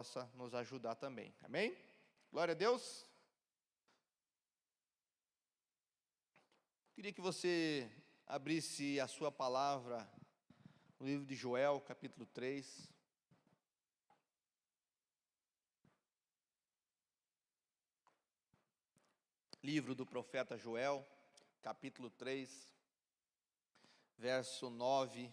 possa nos ajudar também. Amém? Glória a Deus. Queria que você abrisse a sua palavra no livro de Joel, capítulo 3. Livro do profeta Joel, capítulo 3, verso 9.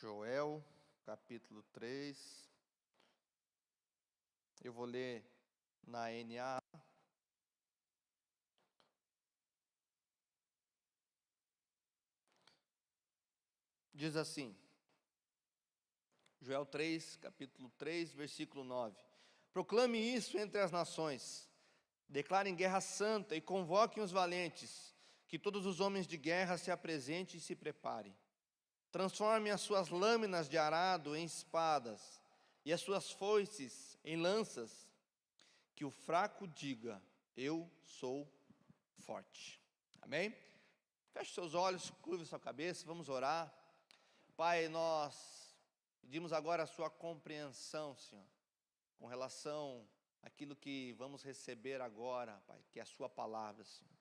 Joel, capítulo 3. Eu vou ler na NA. Diz assim, Joel 3, capítulo 3, versículo 9. Proclame isso entre as nações, declarem guerra santa e convoquem os valentes, que todos os homens de guerra se apresentem e se preparem. Transformem as suas lâminas de arado em espadas e as suas foices em lanças, que o fraco diga, eu sou forte. Amém? Feche seus olhos, curve sua cabeça, vamos orar. Pai, nós pedimos agora a sua compreensão, Senhor, com relação àquilo que vamos receber agora, Pai, que é a sua palavra, Senhor.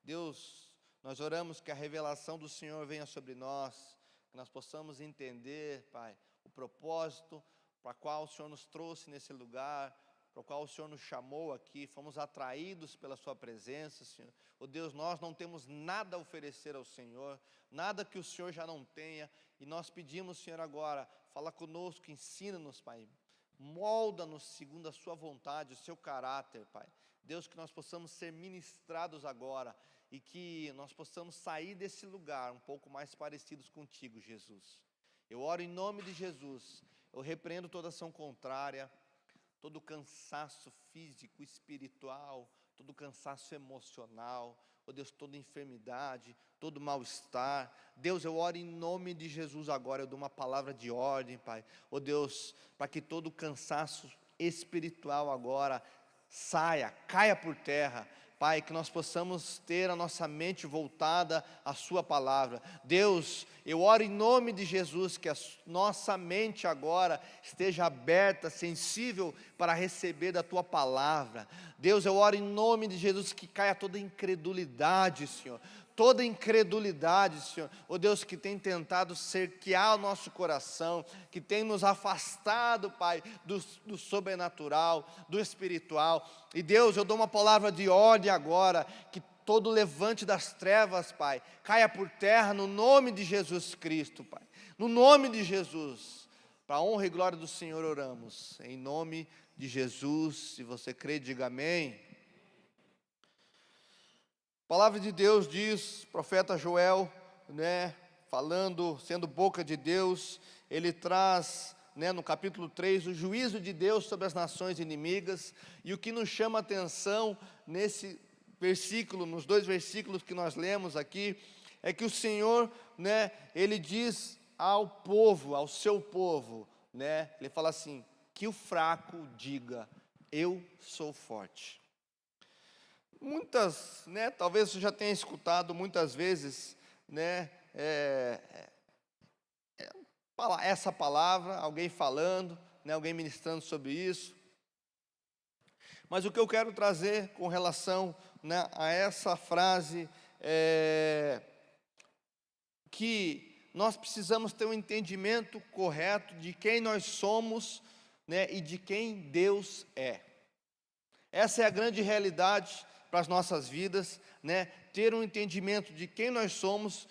Deus, nós oramos que a revelação do Senhor venha sobre nós, que nós possamos entender, Pai, o propósito para o qual o Senhor nos trouxe nesse lugar, para o qual o Senhor nos chamou aqui, fomos atraídos pela sua presença, Senhor. Oh Deus, nós não temos nada a oferecer ao Senhor, nada que o Senhor já não tenha, e nós pedimos, Senhor, agora, fala conosco, ensina-nos, Pai, molda-nos segundo a sua vontade, o seu caráter, Pai. Deus, que nós possamos ser ministrados agora, e que nós possamos sair desse lugar um pouco mais parecidos contigo, Jesus. Eu oro em nome de Jesus, eu repreendo toda ação contrária, todo cansaço físico, espiritual, todo cansaço emocional, oh Deus, toda enfermidade, todo mal-estar. Deus, eu oro em nome de Jesus agora, eu dou uma palavra de ordem, Pai. Oh Deus, para que todo cansaço espiritual agora saia, caia por terra. Pai, que nós possamos ter a nossa mente voltada à sua palavra. Deus, eu oro em nome de Jesus, que a nossa mente agora esteja aberta, sensível para receber da tua palavra. Deus, eu oro em nome de Jesus, que caia toda incredulidade, Senhor. Toda incredulidade, Senhor, oh Deus, que tem tentado cerquear o nosso coração, que tem nos afastado, Pai, do sobrenatural, do espiritual. E Deus, eu dou uma palavra de ordem agora, que todo levante das trevas, Pai, caia por terra no nome de Jesus Cristo, Pai. No nome de Jesus, para a honra e glória do Senhor oramos, em nome de Jesus. Se você crê, diga amém. A palavra de Deus diz, profeta Joel, falando, sendo boca de Deus, ele traz, no capítulo 3, o juízo de Deus sobre as nações inimigas. E o que nos chama a atenção nesse versículo, nos dois versículos que nós lemos aqui, é que o Senhor, ele diz ao povo, ao seu povo, ele fala assim, que o fraco diga, eu sou forte. Muitas, talvez você já tenha escutado muitas vezes, essa palavra, alguém falando, alguém ministrando sobre isso. Mas o que eu quero trazer com relação, a essa frase, que nós precisamos ter um entendimento correto de quem nós somos, e de quem Deus é. Essa é a grande realidade para as nossas vidas, ter um entendimento de quem nós somos,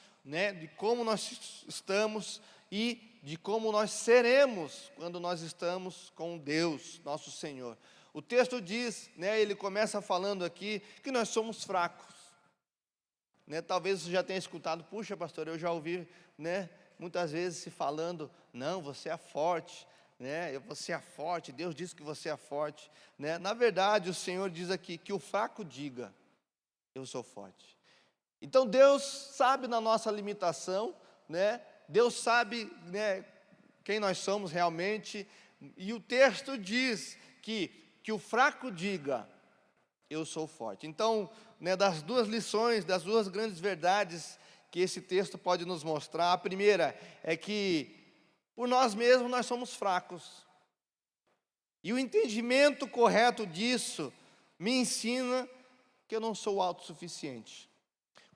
de como nós estamos e de como nós seremos quando nós estamos com Deus, nosso Senhor. O texto diz, ele começa falando aqui, que nós somos fracos. Talvez você já tenha escutado, puxa pastor, eu já ouvi, muitas vezes se falando, não, você é forte, você é forte, Deus diz que você é forte, Na verdade, o Senhor diz aqui, que o fraco diga, eu sou forte. Então Deus sabe da nossa limitação, Deus sabe, quem nós somos realmente, e o texto diz que o fraco diga, eu sou forte. Então, né, das duas lições, das duas grandes verdades que esse texto pode nos mostrar, a primeira é que por nós mesmos nós somos fracos. E o entendimento correto disso me ensina que eu não sou autossuficiente.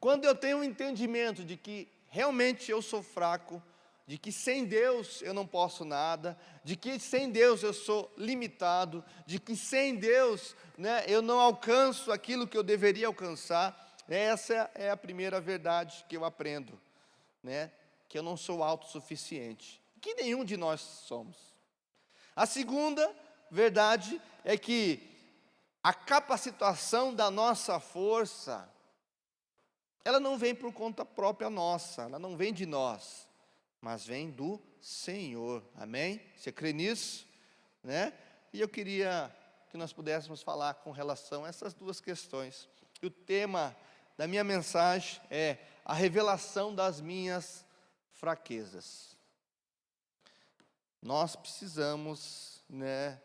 Quando eu tenho um entendimento de que realmente eu sou fraco, de que sem Deus eu não posso nada, de que sem Deus eu sou limitado, de que sem Deus, né, eu não alcanço aquilo que eu deveria alcançar, essa é a primeira verdade que eu aprendo, né, que eu não sou autossuficiente, que nenhum de nós somos. A segunda verdade é que a capacitação da nossa força, ela não vem por conta própria nossa, ela não vem de nós, mas vem do Senhor, amém? Você crê nisso? Né? E eu queria que nós pudéssemos falar com relação a essas duas questões. E o tema da minha mensagem é a revelação das minhas fraquezas. Nós precisamos, né,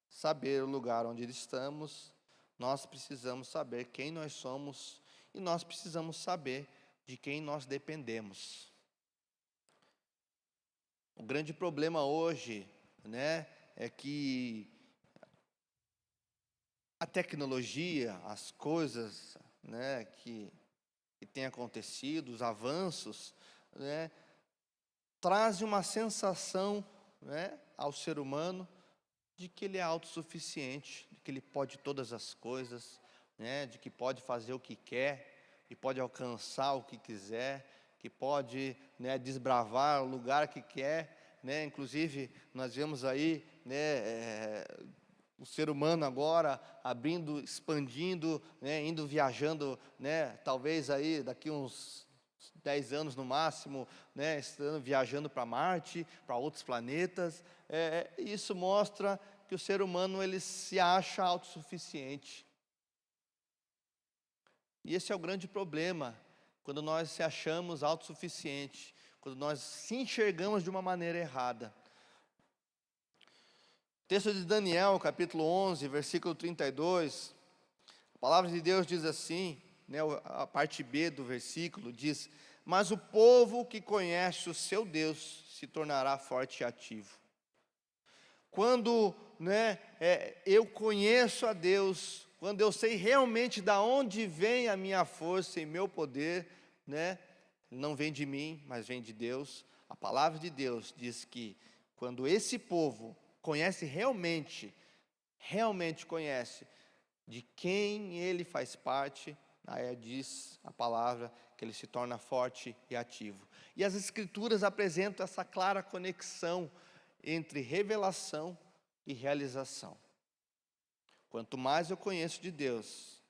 saber o lugar onde estamos, nós precisamos saber quem nós somos e nós precisamos saber de quem nós dependemos. O grande problema hoje, né, é que a tecnologia, as coisas, né, que têm acontecido, os avanços, né, trazem uma sensação, né, ao ser humano de que ele é autossuficiente, de que ele pode todas as coisas, né, de que pode fazer o que quer, que pode alcançar o que quiser, que pode, né, desbravar o lugar que quer, né? Inclusive nós vemos aí, né, o ser humano agora abrindo, expandindo, né, indo viajando, né, talvez aí daqui uns 10 anos no máximo, né, estando viajando para Marte, para outros planetas. Isso mostra que o ser humano ele se acha autossuficiente. E esse é o grande problema, quando nós se achamos autossuficientes, quando nós se enxergamos de uma maneira errada. O texto de Daniel, capítulo 11, versículo 32, a palavra de Deus diz assim, né, a parte B do versículo diz: mas o povo que conhece o seu Deus se tornará forte e ativo. Quando, né, eu conheço a Deus, quando eu sei realmente de onde vem a minha força e meu poder, né, não vem de mim, mas vem de Deus. A palavra de Deus diz que quando esse povo conhece realmente conhece de quem ele faz parte, aí diz a palavra que ele se torna forte e ativo. E as Escrituras apresentam essa clara conexão entre revelação e realização. Quanto mais eu conheço de Deus,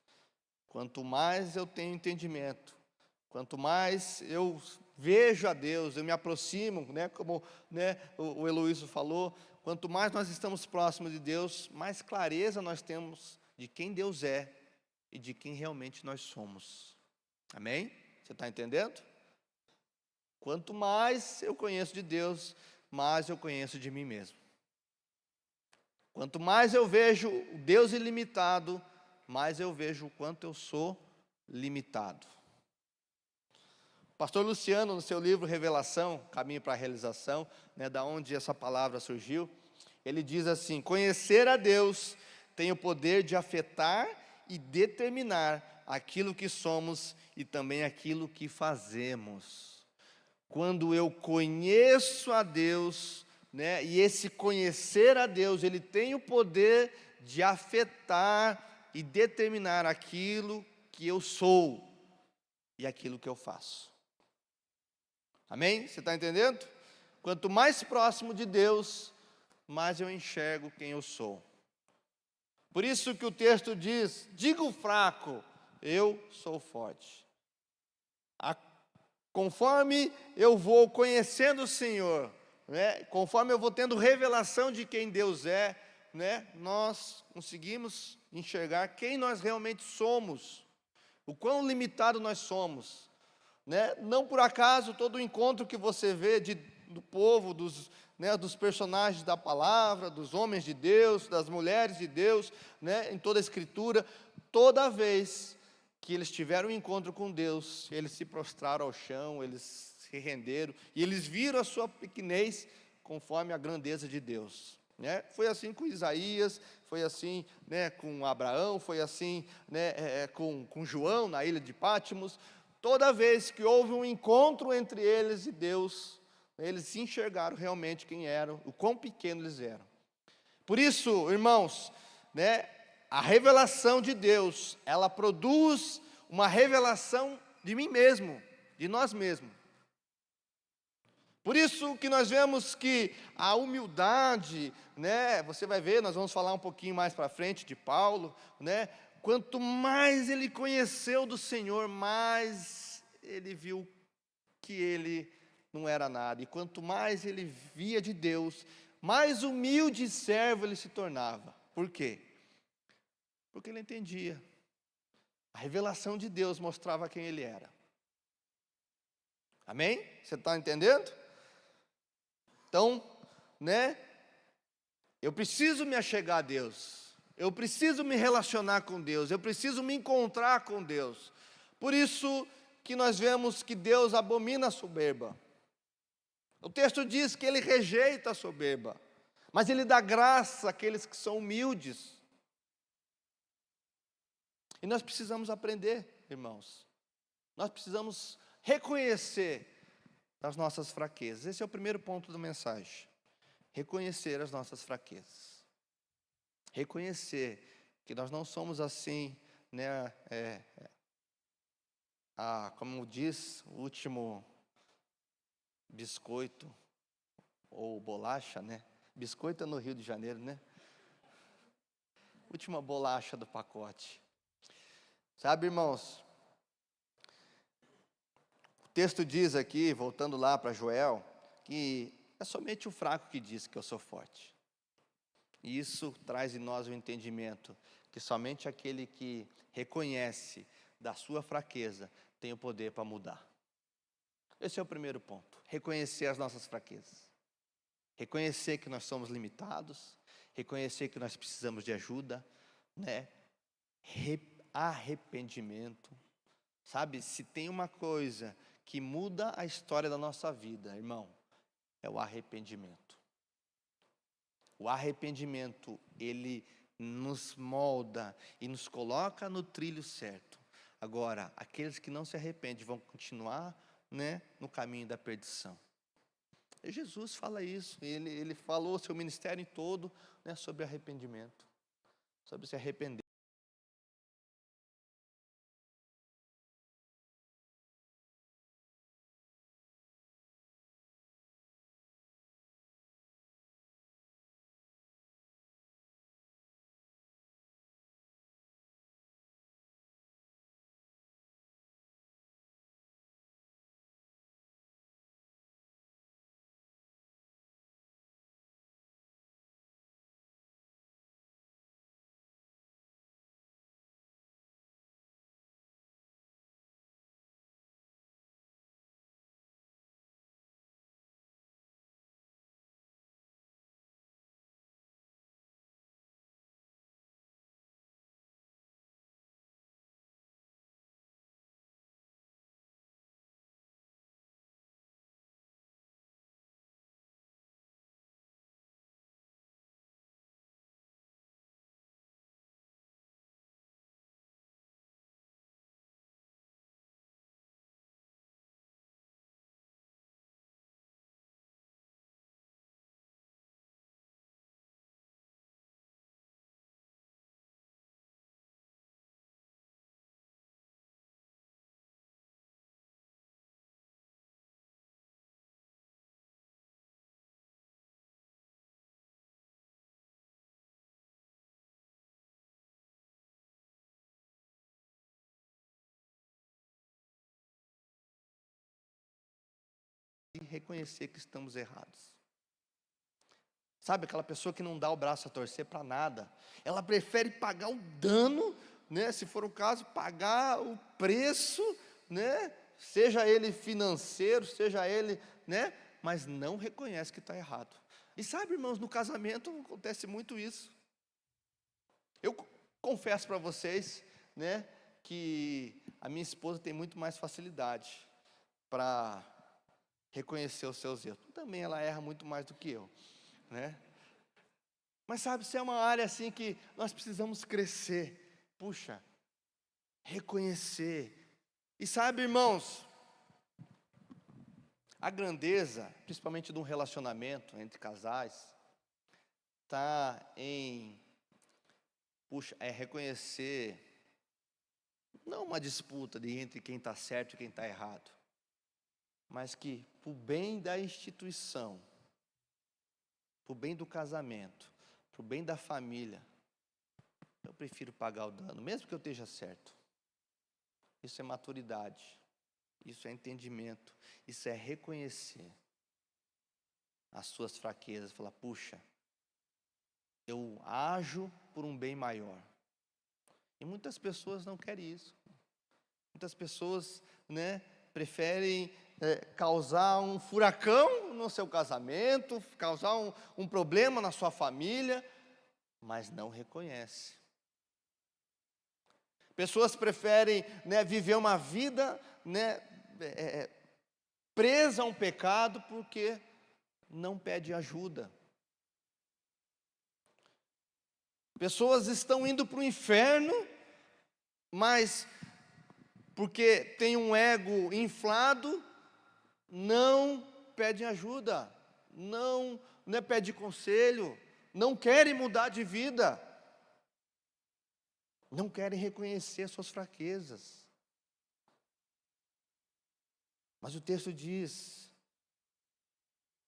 quanto mais eu tenho entendimento, quanto mais eu vejo a Deus, eu me aproximo, né, como, né, o Heloísio falou, quanto mais nós estamos próximos de Deus, mais clareza nós temos de quem Deus é e de quem realmente nós somos. Amém? Você está entendendo? Quanto mais eu conheço de Deus, mais eu conheço de mim mesmo. Quanto mais eu vejo o Deus ilimitado, mais eu vejo o quanto eu sou limitado. O pastor Luciano, no seu livro Revelação, Caminho para a Realização, né, da onde essa palavra surgiu, ele diz assim: conhecer a Deus tem o poder de afetar e determinar aquilo que somos e também aquilo que fazemos. Quando eu conheço a Deus, né, e esse conhecer a Deus, ele tem o poder de afetar e determinar aquilo que eu sou e aquilo que eu faço. Amém? Você está entendendo? Quanto mais próximo de Deus, mais eu enxergo quem eu sou. Por isso que o texto diz: diga o fraco, eu sou forte. Conforme eu vou conhecendo o Senhor, né, conforme eu vou tendo revelação de quem Deus é, né, nós conseguimos enxergar quem nós realmente somos, o quão limitado nós somos, né? Não por acaso todo o encontro que você vê do povo, dos personagens da palavra, dos homens de Deus, das mulheres de Deus, né, em toda a Escritura, toda vez que eles tiveram um encontro com Deus, eles se prostraram ao chão, eles se renderam, e eles viram a sua pequenez conforme a grandeza de Deus. Foi assim com Isaías, foi assim, com Abraão, foi assim, com João na ilha de Pátimos. Toda vez que houve um encontro entre eles e Deus, eles se enxergaram realmente quem eram, o quão pequenos eles eram. Por isso, irmãos, a revelação de Deus, ela produz uma revelação de mim mesmo, de nós mesmos. Por isso que nós vemos que a humildade, você vai ver, nós vamos falar um pouquinho mais para frente de Paulo, quanto mais ele conheceu do Senhor, mais ele viu que ele não era nada. E quanto mais ele via de Deus, mais humilde servo ele se tornava. Por quê? Porque ele entendia. A revelação de Deus mostrava quem ele era. Amém? Você está entendendo? Então, eu preciso me achegar a Deus. Eu preciso me relacionar com Deus. Eu preciso me encontrar com Deus. Por isso que nós vemos que Deus abomina a soberba. O texto diz que Ele rejeita a soberba, mas Ele dá graça àqueles que são humildes. E nós precisamos aprender, irmãos. Nós precisamos reconhecer as nossas fraquezas. Esse é o primeiro ponto da mensagem. Reconhecer as nossas fraquezas. Reconhecer que nós não somos assim, como diz o último biscoito ou bolacha, Biscoito é no Rio de Janeiro, Última bolacha do pacote. Sabe, irmãos, o texto diz aqui, voltando lá para Joel, que é somente o fraco que diz que eu sou forte. E isso traz em nós o entendimento que somente aquele que reconhece da sua fraqueza tem o poder para mudar. Esse é o primeiro ponto, reconhecer as nossas fraquezas. Reconhecer que nós somos limitados, reconhecer que nós precisamos de ajuda, arrependimento. Sabe, se tem uma coisa que muda a história da nossa vida, irmão, é o arrependimento. O arrependimento, ele nos molda e nos coloca no trilho certo. Agora, aqueles que não se arrependem vão continuar, no caminho da perdição. E Jesus fala isso, ele falou seu ministério em todo, sobre arrependimento, sobre se arrepender. E reconhecer que estamos errados. Sabe, aquela pessoa que não dá o braço a torcer para nada, ela prefere pagar o dano, se for o caso, pagar o preço, seja ele financeiro, seja ele, mas não reconhece que está errado. E sabe, irmãos, no casamento acontece muito isso. Eu confesso para vocês, né, que a minha esposa tem muito mais facilidade para reconhecer os seus erros. Também ela erra muito mais do que eu, né? Mas sabe, isso é uma área assim que nós precisamos crescer. Puxa, reconhecer. E sabe, irmãos, a grandeza, principalmente de um relacionamento entre casais, está em, reconhecer, não uma disputa entre quem está certo e quem está errado, mas que, para o bem da instituição, para o bem do casamento, para o bem da família, eu prefiro pagar o dano, mesmo que eu esteja certo. Isso é maturidade, isso é entendimento, isso é reconhecer as suas fraquezas, falar, puxa, eu ajo por um bem maior. E muitas pessoas não querem isso. Muitas pessoas, né, preferem causar um furacão no seu casamento, causar um problema na sua família, mas não reconhece. Pessoas preferem, né, viver uma vida, né, presa a um pecado porque não pede ajuda. Pessoas estão indo para o inferno, mas porque tem um ego inflado, não pedem ajuda, não pedem conselho, não querem mudar de vida, não querem reconhecer suas fraquezas. Mas o texto diz,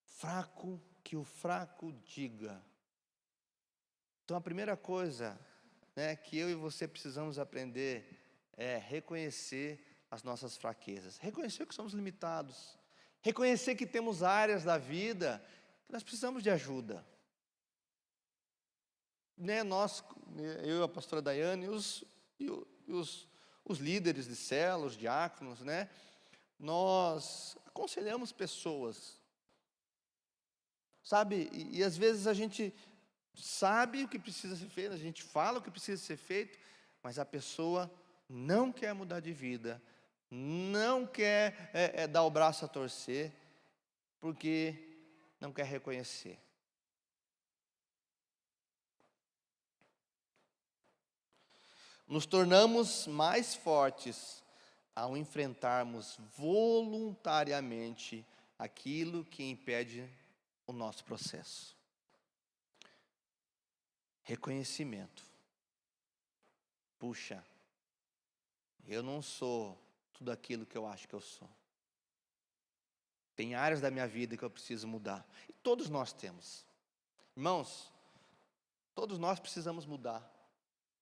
fraco que o fraco diga. Então a primeira coisa, né, que eu e você precisamos aprender é reconhecer as nossas fraquezas, reconhecer que somos limitados, reconhecer que temos áreas da vida que nós precisamos de ajuda. Né, nós, eu e a pastora Daiane, os líderes de célula, os diáconos, né, nós aconselhamos pessoas, sabe, e às vezes a gente sabe o que precisa ser feito, a gente fala o que precisa ser feito, mas a pessoa não quer mudar de vida, não quer dar o braço a torcer, porque não quer reconhecer. Nos tornamos mais fortes ao enfrentarmos voluntariamente aquilo que impede o nosso processo. Reconhecimento. Puxa, eu não sou tudo aquilo que eu acho que eu sou. Tem áreas da minha vida que eu preciso mudar. E todos nós temos. Irmãos, todos nós precisamos mudar.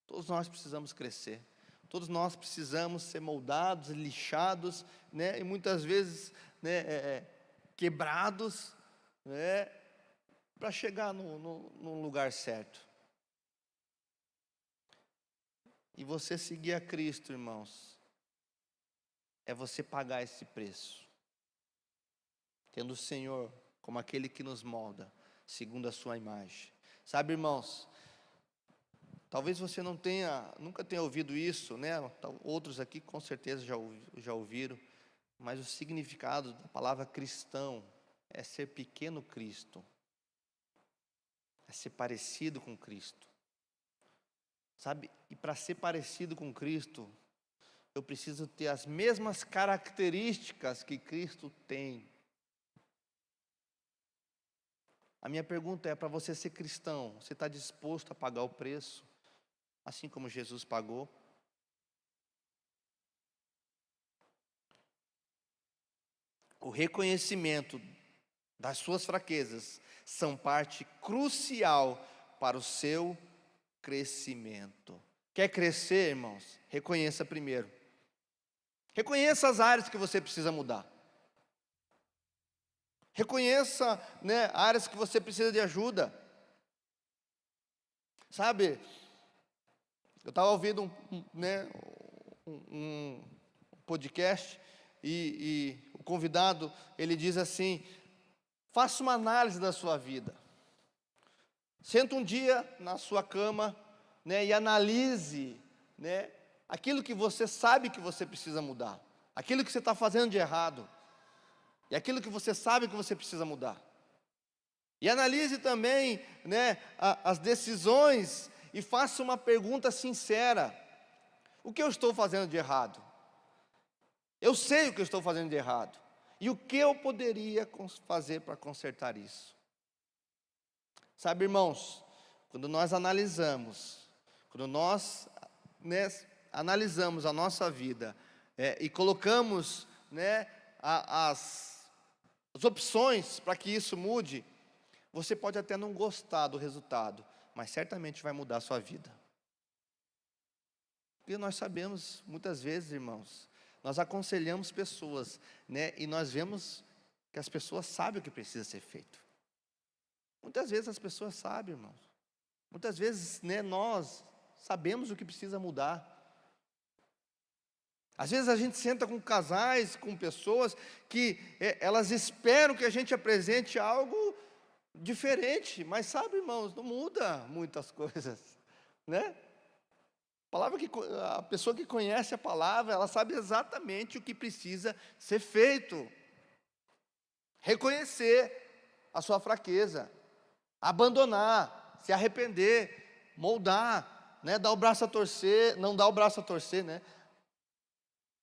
Todos nós precisamos crescer. Todos nós precisamos ser moldados, lixados, né? E muitas vezes, né, quebrados, né, para chegar no lugar certo. E você seguir a Cristo, irmãos, é você pagar esse preço. Tendo o Senhor como aquele que nos molda, segundo a sua imagem. Sabe, irmãos, talvez você nunca tenha ouvido isso, né? Outros aqui com certeza já ouviram, mas o significado da palavra cristão é ser pequeno Cristo, é ser parecido com Cristo. Sabe, e para ser parecido com Cristo, eu preciso ter as mesmas características que Cristo tem. A minha pergunta é, para você ser cristão, você está disposto a pagar o preço, assim como Jesus pagou? O reconhecimento das suas fraquezas são parte crucial para o seu crescimento. Quer crescer, irmãos? Reconheça primeiro. Reconheça as áreas que você precisa mudar. Reconheça, né, áreas que você precisa de ajuda. Sabe, eu estava ouvindo um podcast e o convidado, ele diz assim, faça uma análise da sua vida. Senta um dia na sua cama, né, e analise, né, aquilo que você sabe que você precisa mudar, aquilo que você está fazendo de errado, e aquilo que você sabe que você precisa mudar. E analise também, né, as decisões e faça uma pergunta sincera: o que eu estou fazendo de errado? Eu sei o que eu estou fazendo de errado. E o que eu poderia fazer para consertar isso? Sabe, irmãos, quando nós analisamos, né, analisamos a nossa vida e colocamos, né, as opções para que isso mude, você pode até não gostar do resultado, mas certamente vai mudar a sua vida. Porque nós sabemos, muitas vezes, irmãos, nós aconselhamos pessoas, né, e nós vemos que as pessoas sabem o que precisa ser feito. Muitas vezes as pessoas sabem, irmãos. Muitas vezes, né, nós sabemos o que precisa mudar. Às vezes a gente senta com casais, com pessoas que elas esperam que a gente apresente algo diferente, mas sabe, irmãos, não muda muitas coisas, né? A pessoa que conhece a palavra, ela sabe exatamente o que precisa ser feito. Reconhecer a sua fraqueza, abandonar, se arrepender, moldar, né? Dar o braço a torcer, não dar o braço a torcer, né?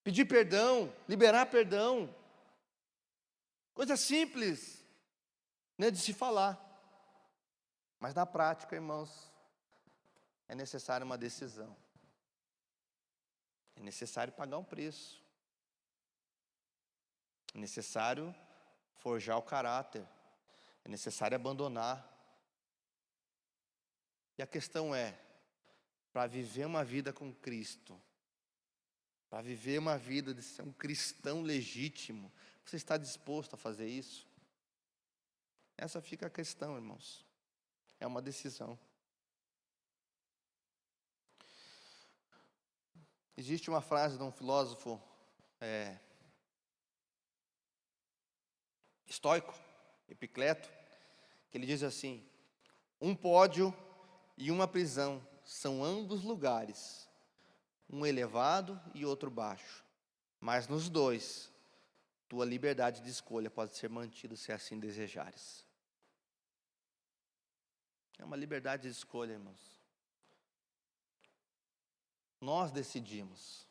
Pedir perdão, liberar perdão. Coisa simples, né, de se falar. Mas na prática, irmãos, é necessária uma decisão. É necessário pagar um preço. É necessário forjar o caráter. É necessário abandonar. E a questão é, para viver uma vida com Cristo, para viver uma vida de ser um cristão legítimo, você está disposto a fazer isso? Essa fica a questão, irmãos. É uma decisão. Existe uma frase de um filósofo estoico, Epicleto, que ele diz assim: um pódio e uma prisão são ambos lugares, um elevado e outro baixo, mas nos dois, tua liberdade de escolha pode ser mantida se assim desejares. É uma liberdade de escolha, irmãos. Nós decidimos.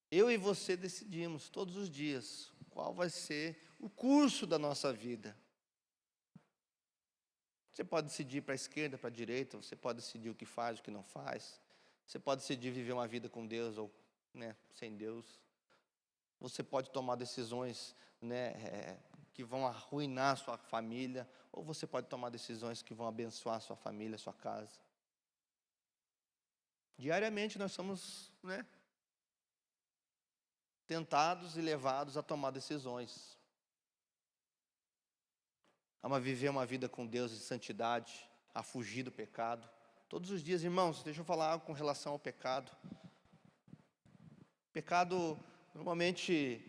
Eu e você decidimos todos os dias qual vai ser o curso da nossa vida. Você pode decidir para a esquerda, para a direita, você pode decidir o que faz, o que não faz. Você pode decidir viver uma vida com Deus ou, né, sem Deus. Você pode tomar decisões, né, que vão arruinar a sua família, ou você pode tomar decisões que vão abençoar a sua família, a sua casa. Diariamente nós somos, né, tentados e levados a tomar decisões, a viver uma vida com Deus em santidade, a fugir do pecado. Todos os dias, irmãos, deixa eu falar algo com relação ao pecado. Pecado, normalmente,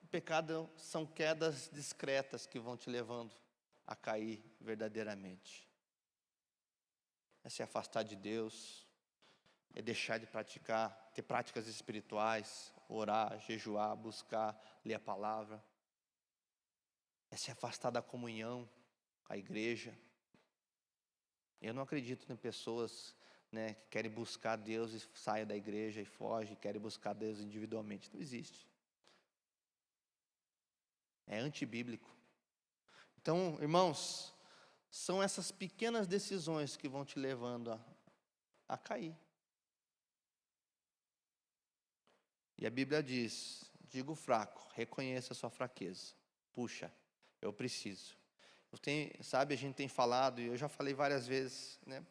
o pecado são quedas discretas que vão te levando a cair verdadeiramente. É se afastar de Deus, é deixar de praticar, ter práticas espirituais, orar, jejuar, buscar, ler a palavra. É se afastar da comunhão com a igreja. Eu não acredito em pessoas, né, que querem buscar Deus e saem da igreja e fogem, querem buscar Deus individualmente. Não existe. É antibíblico. Então, irmãos, são essas pequenas decisões que vão te levando a cair. E a Bíblia diz: diga o fraco, reconheça a sua fraqueza. Puxa, eu preciso. Sabe, a gente tem falado, e eu já falei várias vezes, né,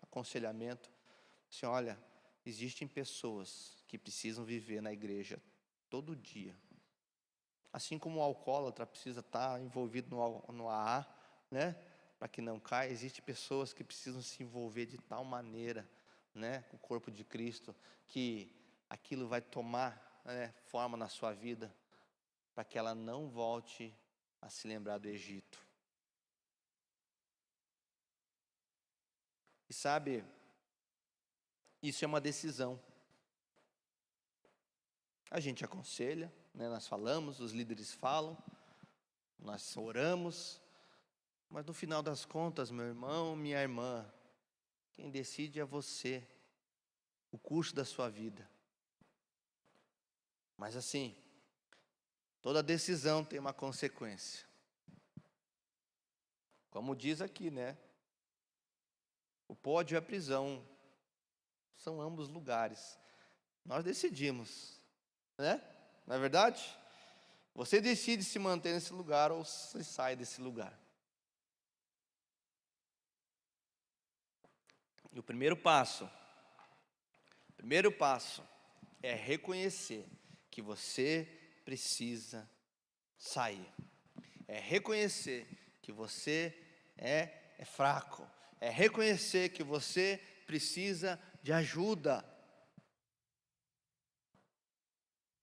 aconselhamento, assim, olha, existem pessoas que precisam viver na igreja todo dia. Assim como o alcoólatra precisa estar envolvido no AA, né, para que não caia, existem pessoas que precisam se envolver de tal maneira, né, com o corpo de Cristo, que aquilo vai tomar, né, forma na sua vida, para que ela não volte a se lembrar do Egito. E sabe, isso é uma decisão. A gente aconselha, né? Nós falamos, os líderes falam, nós oramos, mas no final das contas, meu irmão, minha irmã, quem decide é você, o curso da sua vida. Mas assim, toda decisão tem uma consequência. Como diz aqui, né? O pódio e a prisão são ambos lugares. Nós decidimos, né? Não é verdade? Você decide se manter nesse lugar ou se sai desse lugar. E o primeiro passo é reconhecer que você precisa sair. É reconhecer que você é fraco. É reconhecer que você precisa de ajuda.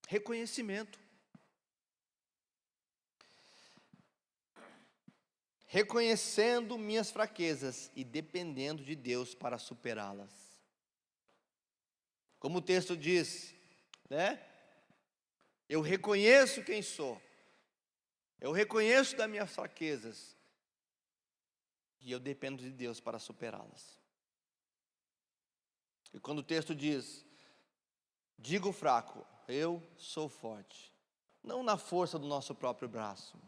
Reconhecimento. Reconhecendo minhas fraquezas e dependendo de Deus para superá-las. Como o texto diz, né? Eu reconheço quem sou. Eu reconheço das minhas fraquezas. E eu dependo de Deus para superá-las. E quando o texto diz, digo fraco, eu sou forte. Não na força do nosso próprio braço.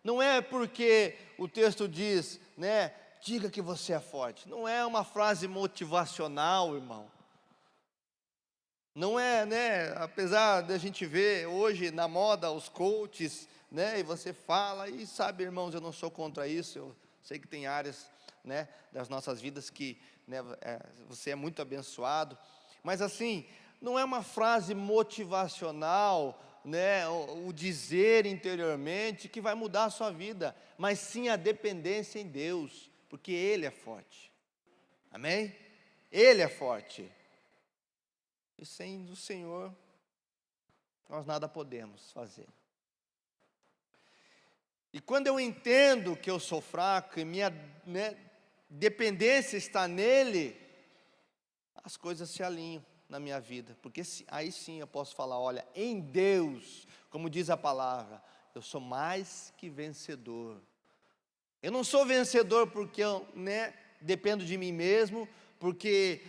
Não é porque o texto diz, né, diga que você é forte. Não é uma frase motivacional, irmão. Não é, né, apesar da gente ver hoje na moda os coaches, né, e você fala, e sabe, irmãos, eu não sou contra isso, eu sei que tem áreas, né, das nossas vidas que, né, você é muito abençoado, mas assim, não é uma frase motivacional, né, o dizer interiormente que vai mudar a sua vida, mas sim a dependência em Deus, porque Ele é forte, amém? Ele é forte, e sem o Senhor, nós nada podemos fazer. E quando eu entendo que eu sou fraco e minha, né, dependência está nele, as coisas se alinham na minha vida, porque aí sim eu posso falar, olha, em Deus, como diz a palavra, eu sou mais que vencedor. Eu não sou vencedor porque eu, né, dependo de mim mesmo, porque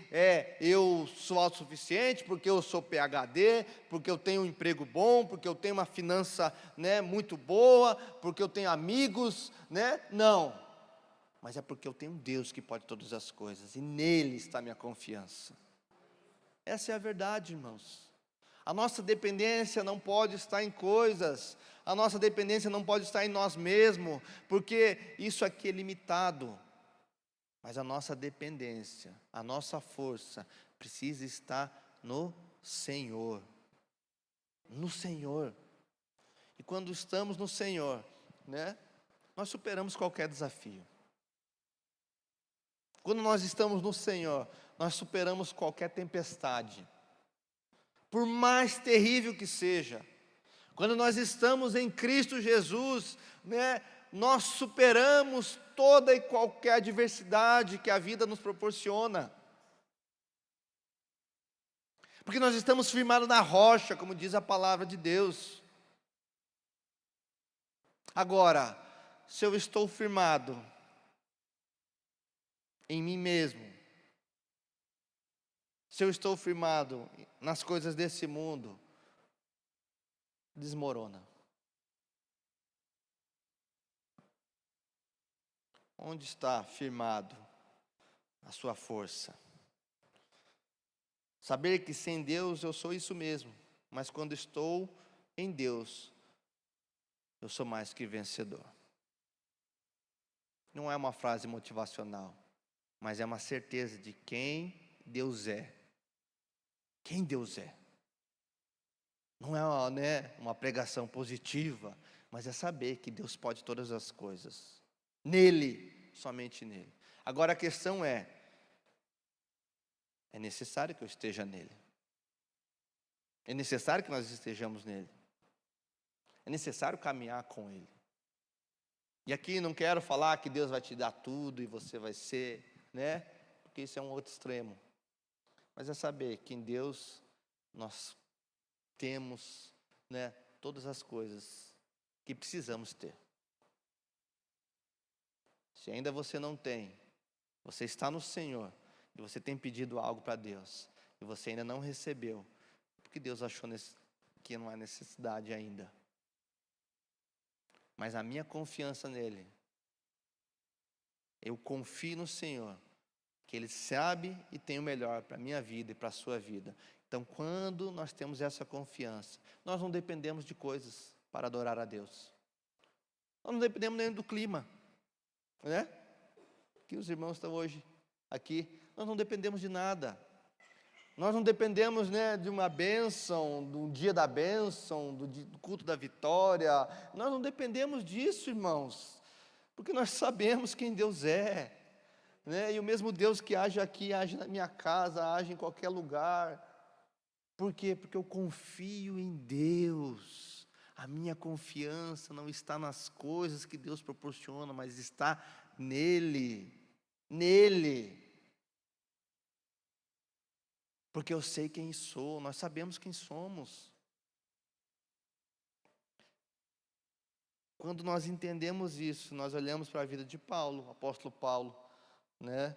eu sou autossuficiente, porque eu sou PhD, porque eu tenho um emprego bom, porque eu tenho uma finança, né, muito boa, porque eu tenho amigos, né? Não, mas é porque eu tenho um Deus que pode todas as coisas, e nele está a minha confiança. Essa é a verdade, irmãos. A nossa dependência não pode estar em coisas, a nossa dependência não pode estar em nós mesmos, porque isso aqui é limitado. Mas a nossa dependência, a nossa força, precisa estar no Senhor. No Senhor. E quando estamos no Senhor, né, nós superamos qualquer desafio. Quando nós estamos no Senhor, nós superamos qualquer tempestade. Por mais terrível que seja. Quando nós estamos em Cristo Jesus, né, nós superamos toda e qualquer adversidade que a vida nos proporciona. Porque nós estamos firmados na rocha, como diz a palavra de Deus. Agora, se eu estou firmado em mim mesmo, se eu estou firmado nas coisas desse mundo, desmorona. Onde está firmado a sua força? Saber que sem Deus eu sou isso mesmo, mas quando estou em Deus, eu sou mais que vencedor. Não é uma frase motivacional, mas é uma certeza de quem Deus é. Quem Deus é. Não é, né, uma pregação positiva, mas é saber que Deus pode todas as coisas. Nele, somente nele. Agora a questão é necessário que eu esteja nele? É necessário que nós estejamos nele? É necessário caminhar com ele? E aqui não quero falar que Deus vai te dar tudo e você vai ser, né? porque isso é um outro extremo. Mas é saber que em Deus nós temos, né, todas as coisas que precisamos ter. Se ainda você não tem, você está no Senhor, e você tem pedido algo para Deus, e você ainda não recebeu, porque Deus achou que não há necessidade ainda. Mas a minha confiança nele, eu confio no Senhor, que Ele sabe e tem o melhor para a minha vida e para a sua vida. Então, quando nós temos essa confiança, nós não dependemos de coisas para adorar a Deus. Nós não dependemos nem do clima, né? Que os irmãos estão hoje aqui, nós não dependemos de nada. Nós não dependemos, né, de uma bênção, do dia da bênção, do culto da vitória. Nós não dependemos disso, irmãos, porque nós sabemos quem Deus é, né? E o mesmo Deus que age aqui, age na minha casa, age em qualquer lugar. Por quê? Porque eu confio em Deus. A minha confiança não está nas coisas que Deus proporciona, mas está nele. Nele. Porque eu sei quem sou, nós sabemos quem somos. Quando nós entendemos isso, nós olhamos para a vida de Paulo, o apóstolo Paulo, né?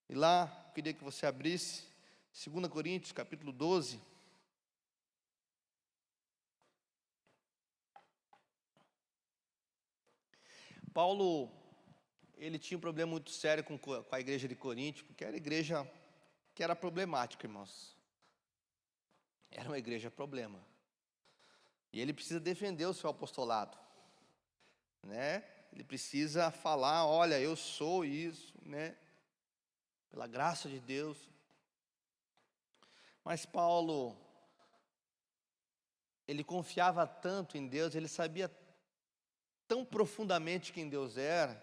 E lá, eu queria que você abrisse 2 Coríntios, capítulo 12. Paulo, ele tinha um problema muito sério com a igreja de Corinto, porque era a igreja que era problemática, irmãos. Era uma igreja problema. E ele precisa defender o seu apostolado, né? Ele precisa falar, olha, eu sou isso, né? Pela graça de Deus. Mas Paulo, ele confiava tanto em Deus, ele sabia tão profundamente quem Deus era,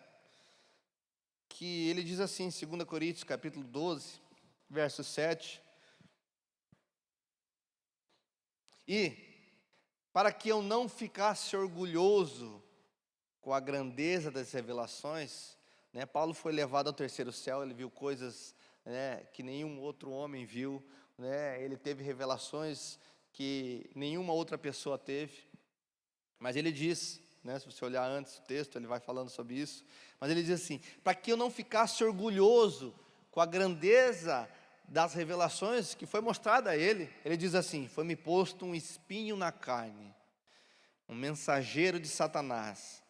que ele diz assim, em 2 Coríntios, capítulo 12, verso 7. E, para que eu não ficasse orgulhoso com a grandeza das revelações, né, Paulo foi levado ao terceiro céu, ele viu coisas, né, que nenhum outro homem viu, né, ele teve revelações que nenhuma outra pessoa teve, mas ele diz, né, se você olhar antes o texto, ele vai falando sobre isso, mas ele diz assim, para que eu não ficasse orgulhoso com a grandeza das revelações que foi mostrada a ele, ele diz assim, foi-me posto um espinho na carne, um mensageiro de Satanás.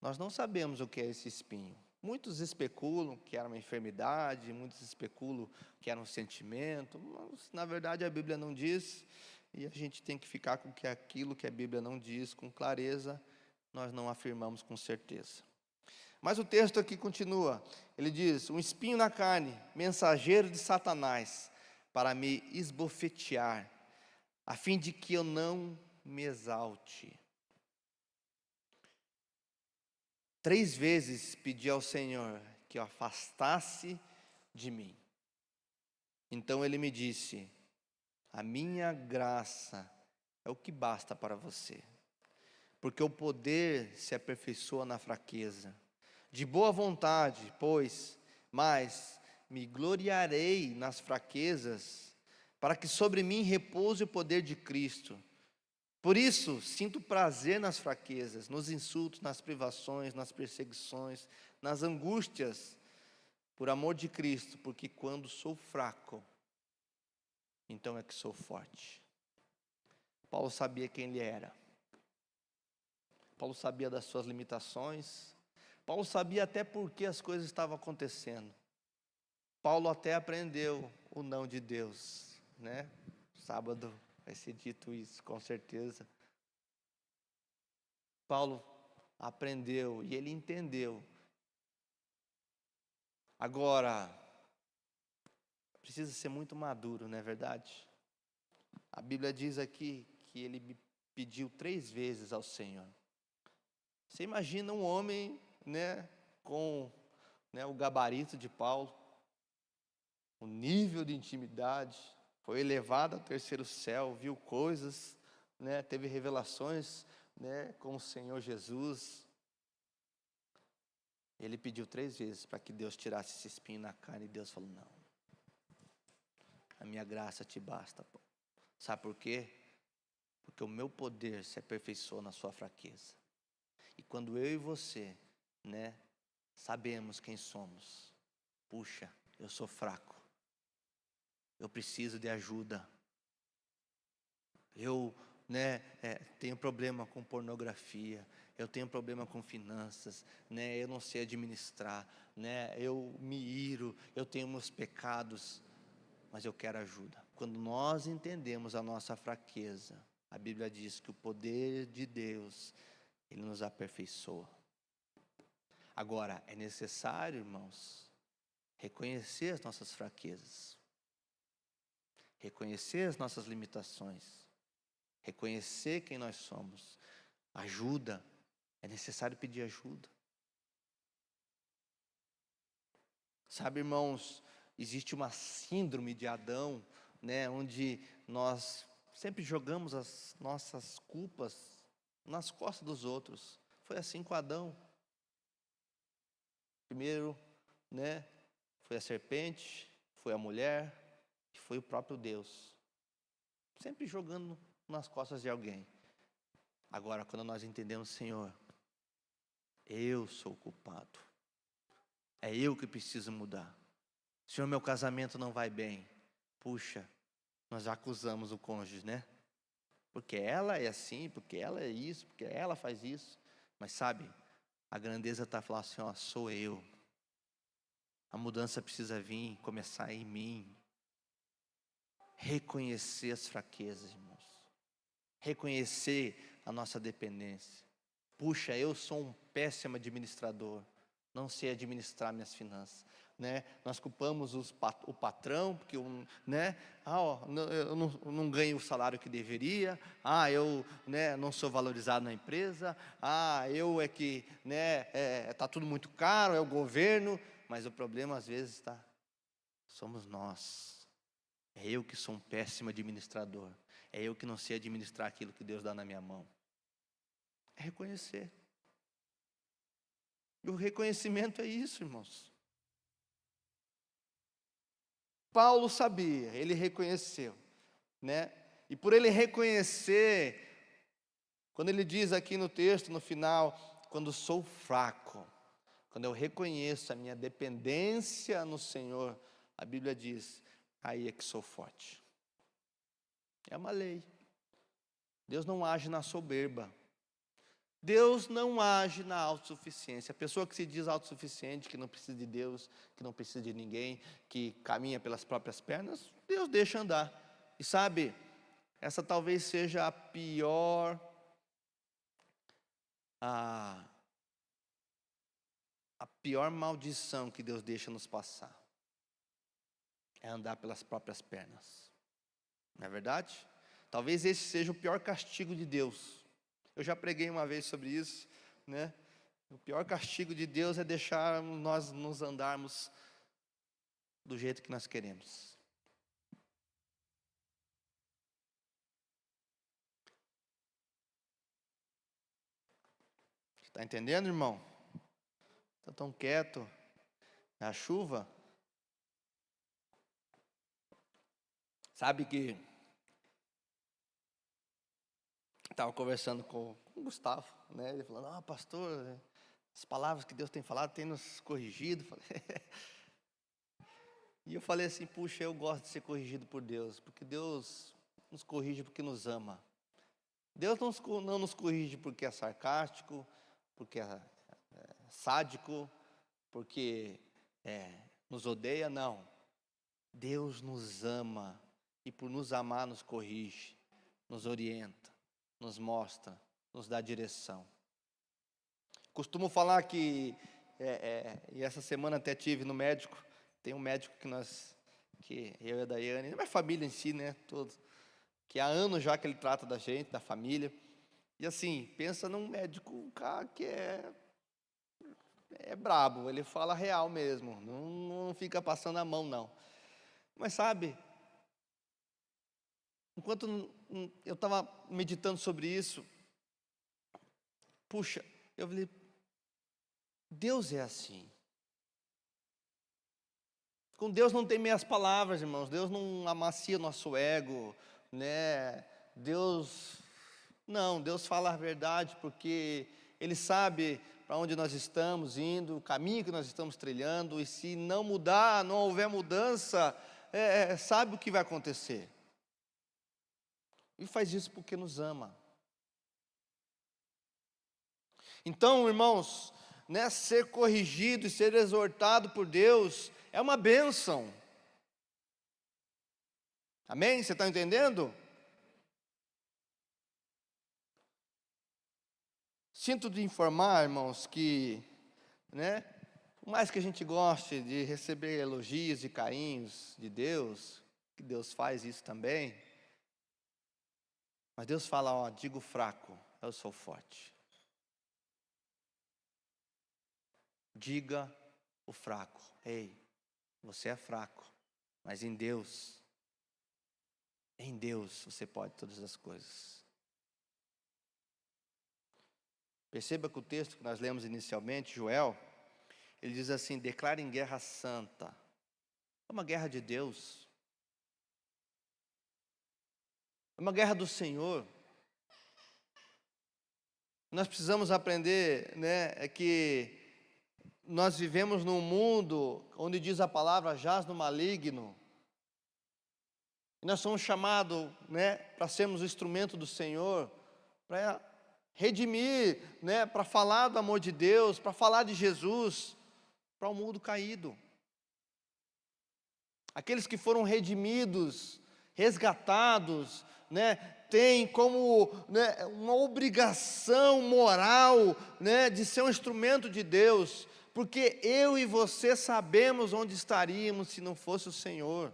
Nós não sabemos o que é esse espinho. Muitos especulam que era uma enfermidade, muitos especulam que era um sentimento, mas na verdade a Bíblia não diz, e a gente tem que ficar com que aquilo que a Bíblia não diz com clareza, nós não afirmamos com certeza. Mas o texto aqui continua, ele diz, um espinho na carne, mensageiro de Satanás, para me esbofetear, a fim de que eu não me exalte. 3 vezes pedi ao Senhor que o afastasse de mim. Então ele me disse, a minha graça é o que basta para você, porque o poder se aperfeiçoa na fraqueza. De boa vontade, pois, mas me gloriarei nas fraquezas, para que sobre mim repouse o poder de Cristo. Por isso, sinto prazer nas fraquezas, nos insultos, nas privações, nas perseguições, nas angústias, por amor de Cristo, porque quando sou fraco, então é que sou forte. Paulo sabia quem ele era. Paulo sabia das suas limitações. Paulo sabia até por que as coisas estavam acontecendo. Paulo até aprendeu o não de Deus, né? Sábado vai ser dito isso, com certeza. Paulo aprendeu e ele entendeu. Agora, precisa ser muito maduro, não é verdade? A Bíblia diz aqui que ele me pediu 3 vezes ao Senhor. Você imagina um homem, né, com, né, o gabarito de Paulo, o nível de intimidade, foi elevado ao terceiro céu, viu coisas, né, teve revelações, né, com o Senhor Jesus. Ele pediu 3 vezes para que Deus tirasse esse espinho na carne, e Deus falou: não, a minha graça te basta. Sabe por quê? Porque o meu poder se aperfeiçoa na sua fraqueza. E quando eu e você, né, sabemos quem somos, puxa, eu sou fraco, eu preciso de ajuda, eu, né, tenho problema com pornografia, eu tenho problema com finanças, né, eu não sei administrar, né, eu me iro, eu tenho meus pecados, mas eu quero ajuda. Quando nós entendemos a nossa fraqueza, a Bíblia diz que o poder de Deus, Ele nos aperfeiçoa. Agora, é necessário, irmãos, reconhecer as nossas fraquezas, reconhecer as nossas limitações, reconhecer quem nós somos. Ajuda, é necessário pedir ajuda. Sabe, irmãos, existe uma síndrome de Adão, né, onde nós sempre jogamos as nossas culpas nas costas dos outros. Foi assim com Adão. Primeiro, né, foi a serpente, foi a mulher, e foi o próprio Deus. Sempre jogando nas costas de alguém. Agora, quando nós entendemos, Senhor, eu sou o culpado. É eu que preciso mudar. Senhor, meu casamento não vai bem. Puxa, nós já acusamos o cônjuge, né? Porque ela é assim, porque ela é isso, porque ela faz isso. Mas sabe, a grandeza está falando assim, ó, sou eu. A mudança precisa vir, começar em mim. Reconhecer as fraquezas, irmãos. Reconhecer a nossa dependência. Puxa, eu sou um péssimo administrador. Não sei administrar minhas finanças. Né? Nós culpamos o patrão, porque né? Eu não ganho o salário que deveria. Eu, né, não sou valorizado na empresa. Eu é que, né, tá tudo muito caro, é o governo. Mas o problema às vezes somos nós. É eu que sou um péssimo administrador. É eu que não sei administrar aquilo que Deus dá na minha mão. É reconhecer. E o reconhecimento é isso, irmãos. Paulo sabia, ele reconheceu, né? E por ele reconhecer, quando ele diz aqui no texto, no final, quando sou fraco, quando eu reconheço a minha dependência no Senhor, a Bíblia diz, aí é que sou forte. É uma lei. Deus não age na soberba. Deus não age na autossuficiência. A pessoa que se diz autossuficiente, que não precisa de Deus, que não precisa de ninguém, que caminha pelas próprias pernas, Deus deixa andar. E sabe, essa talvez seja a pior, a pior maldição que Deus deixa nos passar. É andar pelas próprias pernas. Não é verdade? Talvez esse seja o pior castigo de Deus. Eu já preguei uma vez sobre isso, né? O pior castigo de Deus é deixar nós nos andarmos do jeito que nós queremos. Está entendendo, irmão? Está tão quieto. É a chuva. Sabe que estava conversando com o Gustavo, né? Ele falando, pastor, as palavras que Deus tem falado tem nos corrigido. E eu falei assim, puxa, eu gosto de ser corrigido por Deus, porque Deus nos corrige porque nos ama. Deus não nos corrige porque é sarcástico, porque é sádico, porque nos odeia, não. Deus nos ama e por nos amar nos corrige, nos orienta, nos mostra, nos dá direção. Costumo falar que, e essa semana até tive no médico, tem um médico que eu e a Daiane, minha família em si, né, todos, que há anos já que ele trata da gente, da família, e assim, pensa num médico, um cara que é brabo, ele fala real mesmo, não fica passando a mão não. Mas sabe, enquanto eu estava meditando sobre isso, puxa, eu falei, Deus é assim. Com Deus não tem meias palavras, irmãos. Deus não amacia nosso ego, né? Deus fala a verdade, porque Ele sabe para onde nós estamos indo, o caminho que nós estamos trilhando, e se não mudar, não houver mudança, sabe o que vai acontecer. E faz isso porque nos ama. Então, irmãos, né, ser corrigido e ser exortado por Deus é uma bênção. Amém? Você está entendendo? Sinto de informar, irmãos, que, né, por mais que a gente goste de receber elogios e carinhos de Deus, que Deus faz isso também, mas Deus fala, ó, digo fraco, eu sou forte. Diga o fraco, ei, você é fraco, mas em Deus você pode todas as coisas. Perceba que o texto que nós lemos inicialmente, Joel, ele diz assim, declarem guerra santa. É uma guerra de Deus. É uma guerra do Senhor. Nós precisamos aprender, né, que nós vivemos num mundo onde diz a palavra, jaz no maligno. E nós somos chamados, né, para sermos o instrumento do Senhor, para redimir, né, para falar do amor de Deus, para falar de Jesus, para o mundo caído. Aqueles que foram redimidos, resgatados, né, têm como, né, uma obrigação moral, né, de ser um instrumento de Deus, porque eu e você sabemos onde estaríamos se não fosse o Senhor.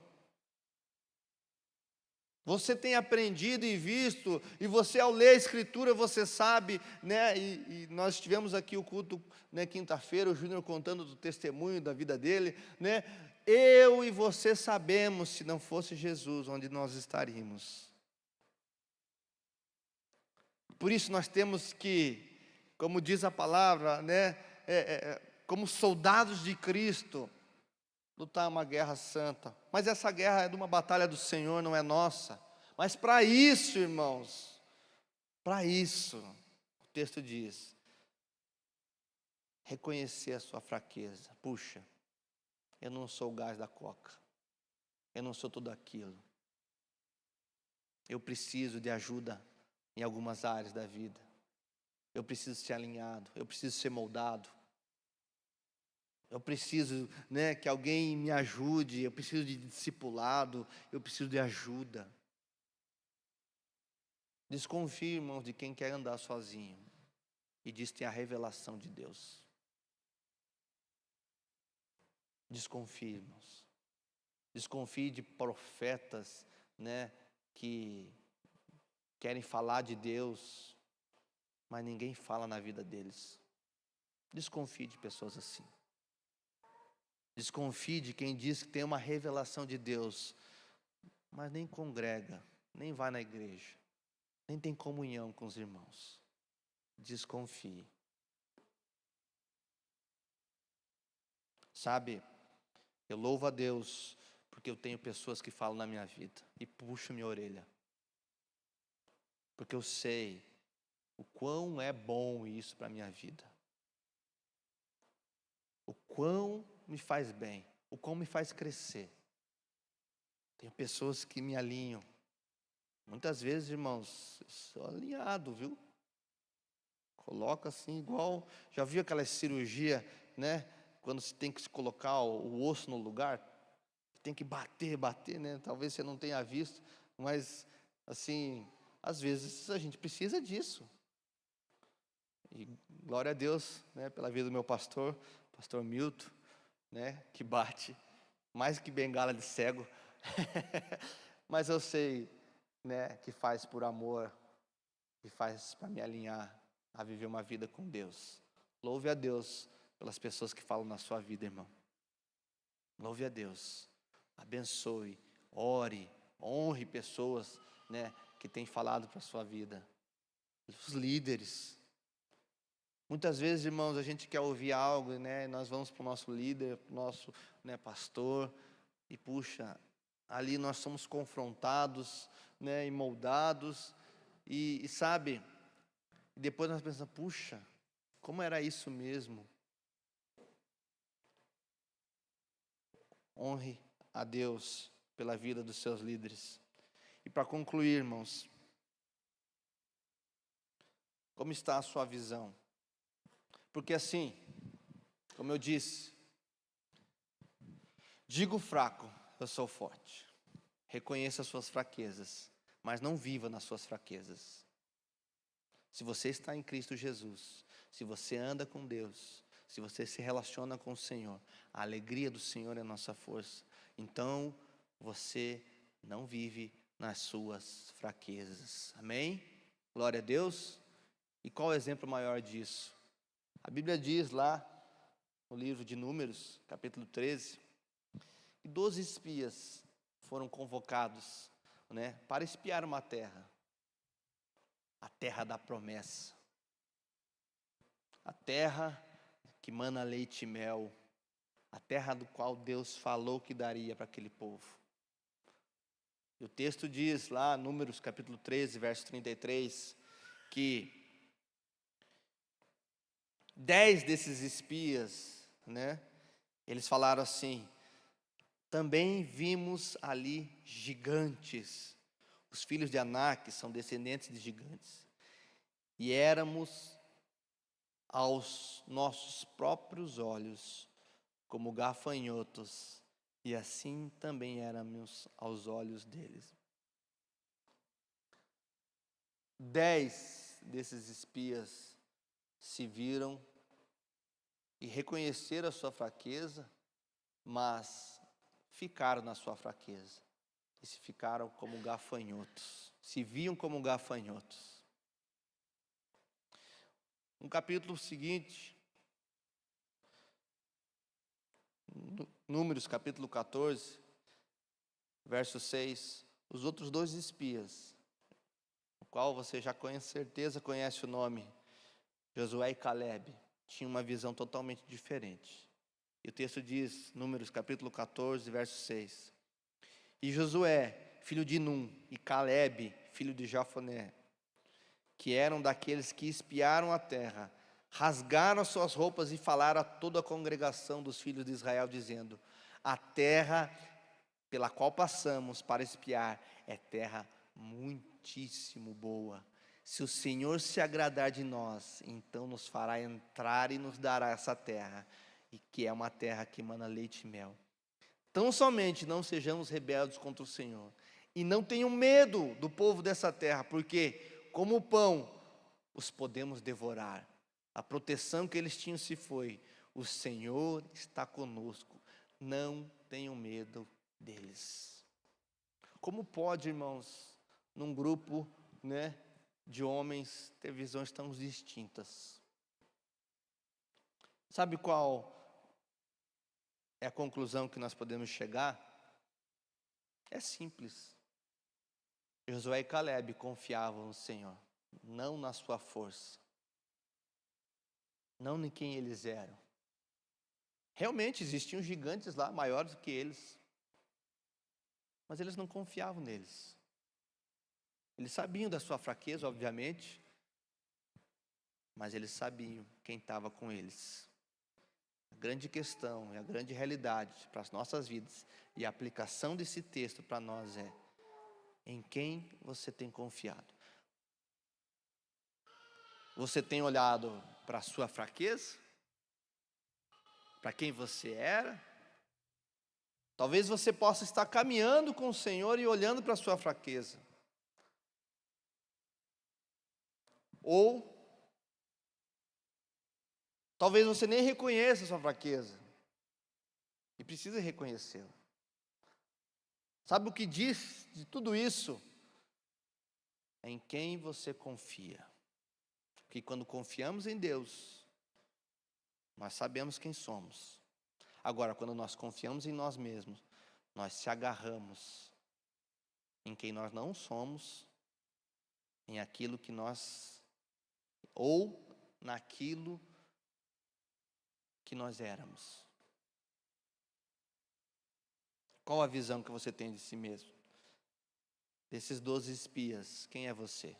Você tem aprendido e visto, e você ao ler a Escritura, você sabe, né, e nós tivemos aqui o culto, né, quinta-feira, o Júnior contando do testemunho da vida dele, né, eu e você sabemos, se não fosse Jesus, onde nós estaríamos. Por isso nós temos que, como diz a palavra, né, como soldados de Cristo, lutar uma guerra santa. Mas essa guerra é de uma batalha do Senhor, não é nossa. Mas para isso, irmãos, para isso, o texto diz, reconhecer a sua fraqueza. Puxa, eu não sou o gás da coca, eu não sou tudo aquilo. Eu preciso de ajuda em algumas áreas da vida. Eu preciso ser alinhado, eu preciso ser moldado. Eu preciso, né, que alguém me ajude, eu preciso de discipulado, eu preciso de ajuda. Desconfie, irmãos, de quem quer andar sozinho e diz que tem a revelação de Deus. Desconfie, irmãos. Desconfie de profetas, né, que querem falar de Deus, mas ninguém fala na vida deles. Desconfie de pessoas assim. Desconfie de quem diz que tem uma revelação de Deus, mas nem congrega, nem vai na igreja, nem tem comunhão com os irmãos. Desconfie. Sabe, eu louvo a Deus, porque eu tenho pessoas que falam na minha vida e puxam minha orelha. Porque eu sei o quão é bom isso para a minha vida. O quão me faz bem, o quão me faz crescer. Tenho pessoas que me alinham. Muitas vezes, irmãos, eu sou alinhado, viu? Coloca assim igual, já viu aquela cirurgia, né? Quando se tem que se colocar o osso no lugar, tem que bater, né? Talvez você não tenha visto, mas assim, às vezes a gente precisa disso. E glória a Deus, né, pela vida do meu pastor Milton, né, que bate mais que bengala de cego. Mas eu sei, né, que faz por amor, que faz para me alinhar a viver uma vida com Deus. Louve a Deus pelas pessoas que falam na sua vida, irmão. Louve a Deus, abençoe, ore, honre pessoas, né, que têm falado para a sua vida. Os líderes, Muitas vezes, irmãos, a gente quer ouvir algo, né? Nós vamos para o nosso líder, para o nosso, né, pastor, e puxa, ali nós somos confrontados, né, e moldados, e sabe, depois nós pensamos, puxa, como era isso mesmo? Honre a Deus pela vida dos seus líderes. E para concluir, irmãos, como está a sua visão? Porque assim, como eu disse, digo fraco, eu sou forte. Reconheça as suas fraquezas, mas não viva nas suas fraquezas. Se você está em Cristo Jesus, se você anda com Deus, se você se relaciona com o Senhor, a alegria do Senhor é a nossa força. Então, você não vive nas suas fraquezas. Amém? Glória a Deus. E qual é o exemplo maior disso? A Bíblia diz lá, no livro de Números, capítulo 13, que 12 espias foram convocados, né, para espiar uma terra. A terra da promessa. A terra que mana leite e mel. A terra do qual Deus falou que daria para aquele povo. E o texto diz lá, Números capítulo 13, verso 33, que 10 desses espias, né, eles falaram assim: também vimos ali gigantes. Os filhos de Anak são descendentes de gigantes. E éramos aos nossos próprios olhos como gafanhotos, e assim também éramos aos olhos deles. 10 desses espias se viram e reconheceram a sua fraqueza, mas ficaram na sua fraqueza. E se ficaram como gafanhotos, se viam como gafanhotos. No capítulo seguinte, Números capítulo 14, verso 6, os outros 2 espias, o qual você já conhece, certeza conhece o nome, Josué e Caleb, tinham uma visão totalmente diferente. E o texto diz, Números capítulo 14, verso 6, e Josué, filho de Num, e Caleb, filho de Jefoné, que eram daqueles que espiaram a terra, rasgaram as suas roupas e falaram a toda a congregação dos filhos de Israel, dizendo: a terra pela qual passamos para espiar é terra muitíssimo boa. Se o Senhor se agradar de nós, então nos fará entrar e nos dará essa terra, e que é uma terra que emana leite e mel. Tão somente não sejamos rebeldes contra o Senhor, e não tenham medo do povo dessa terra, porque como o pão os podemos devorar. A proteção que eles tinham se foi. O Senhor está conosco. Não tenham medo deles. Como pode, irmãos, num grupo, né, de homens ter visões tão distintas? Sabe qual é a conclusão que nós podemos chegar? É simples. Josué e Caleb confiavam no Senhor, não na sua força, não em quem eles eram. Realmente existiam gigantes lá, maiores do que eles, mas eles não confiavam neles. Eles sabiam da sua fraqueza, obviamente, mas eles sabiam quem estava com eles. A grande questão e a grande realidade para as nossas vidas e a aplicação desse texto para nós é: em quem você tem confiado? Você tem olhado para a sua fraqueza? Para quem você era? Talvez você possa estar caminhando com o Senhor e olhando para a sua fraqueza. Ou talvez você nem reconheça a sua fraqueza e precisa reconhecê-la. Sabe o que diz de tudo isso? É em quem você confia. Porque quando confiamos em Deus, nós sabemos quem somos. Agora, quando nós confiamos em nós mesmos, nós se agarramos em quem nós não somos, em aquilo que nós, ou naquilo que nós éramos. Qual a visão que você tem de si mesmo? Desses 12 espias, quem é você?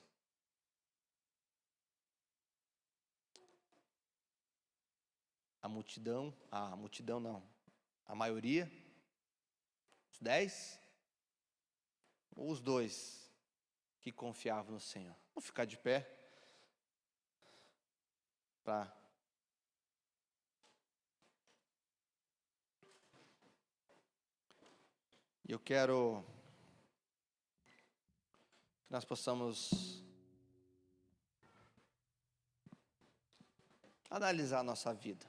A multidão não, a maioria? Os 10? Ou os 2 que confiavam no Senhor? Vamos ficar de pé para eu quero que nós possamos analisar a nossa vida.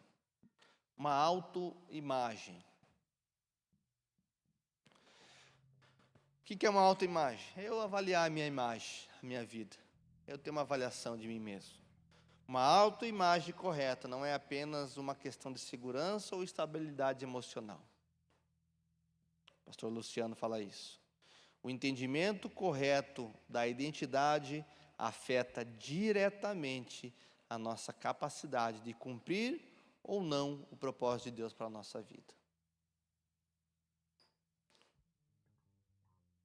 Uma autoimagem. O que é uma autoimagem? Eu avaliar a minha imagem, a minha vida. Eu ter uma avaliação de mim mesmo. Uma autoimagem correta não é apenas uma questão de segurança ou estabilidade emocional. O pastor Luciano fala isso. O entendimento correto da identidade afeta diretamente a nossa capacidade de cumprir ou não o propósito de Deus para a nossa vida.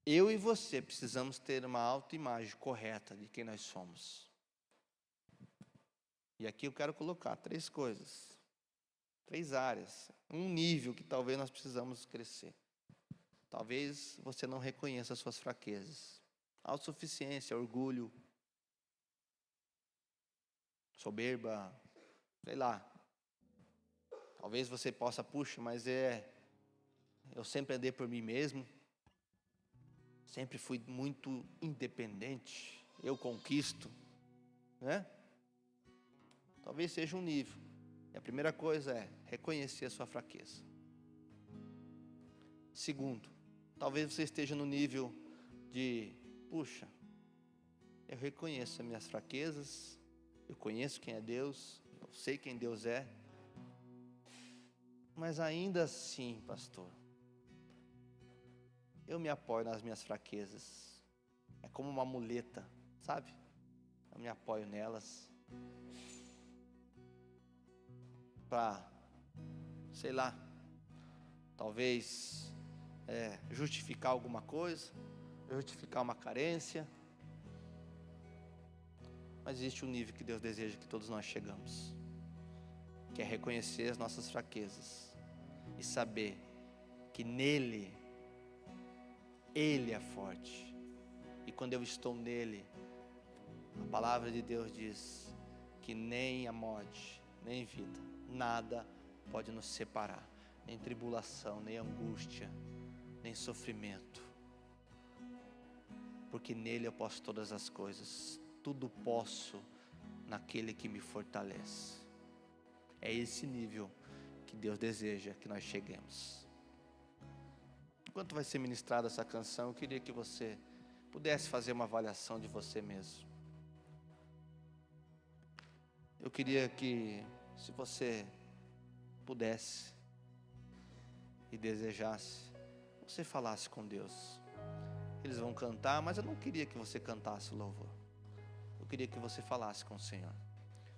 Eu e você precisamos ter uma autoimagem correta de quem nós somos. E aqui eu quero colocar 3 coisas, 3 áreas, um nível que talvez nós precisamos crescer. Talvez você não reconheça as suas fraquezas. Autossuficiência, orgulho, soberba, sei lá. Talvez você possa, mas eu sempre andei por mim mesmo. Sempre fui muito independente. Eu conquisto, né? Talvez seja um nível. E a primeira coisa é reconhecer a sua fraqueza. Segundo, talvez você esteja no nível de, eu reconheço as minhas fraquezas, eu conheço quem é Deus, eu sei quem Deus é, mas ainda assim, pastor, eu me apoio nas minhas fraquezas. É como uma muleta, sabe? Eu me apoio nelas para, sei lá, talvez justificar alguma coisa, justificar uma carência. Mas existe um nível que Deus deseja que todos nós chegamos, que é reconhecer as nossas fraquezas e saber que nele, Ele é forte. E quando eu estou nele, a palavra de Deus diz que nem a morte, nem vida, nada pode nos separar, nem tribulação, nem angústia, nem sofrimento, porque nele eu posso todas as coisas, tudo posso naquele que me fortalece. É esse nível que Deus deseja que nós cheguemos. Enquanto vai ser ministrada essa canção, eu queria que você pudesse fazer uma avaliação de você mesmo. Eu queria que, se você pudesse e desejasse, você falasse com Deus. Eles vão cantar, mas eu não queria que você cantasse o louvor. Eu queria que você falasse com o Senhor.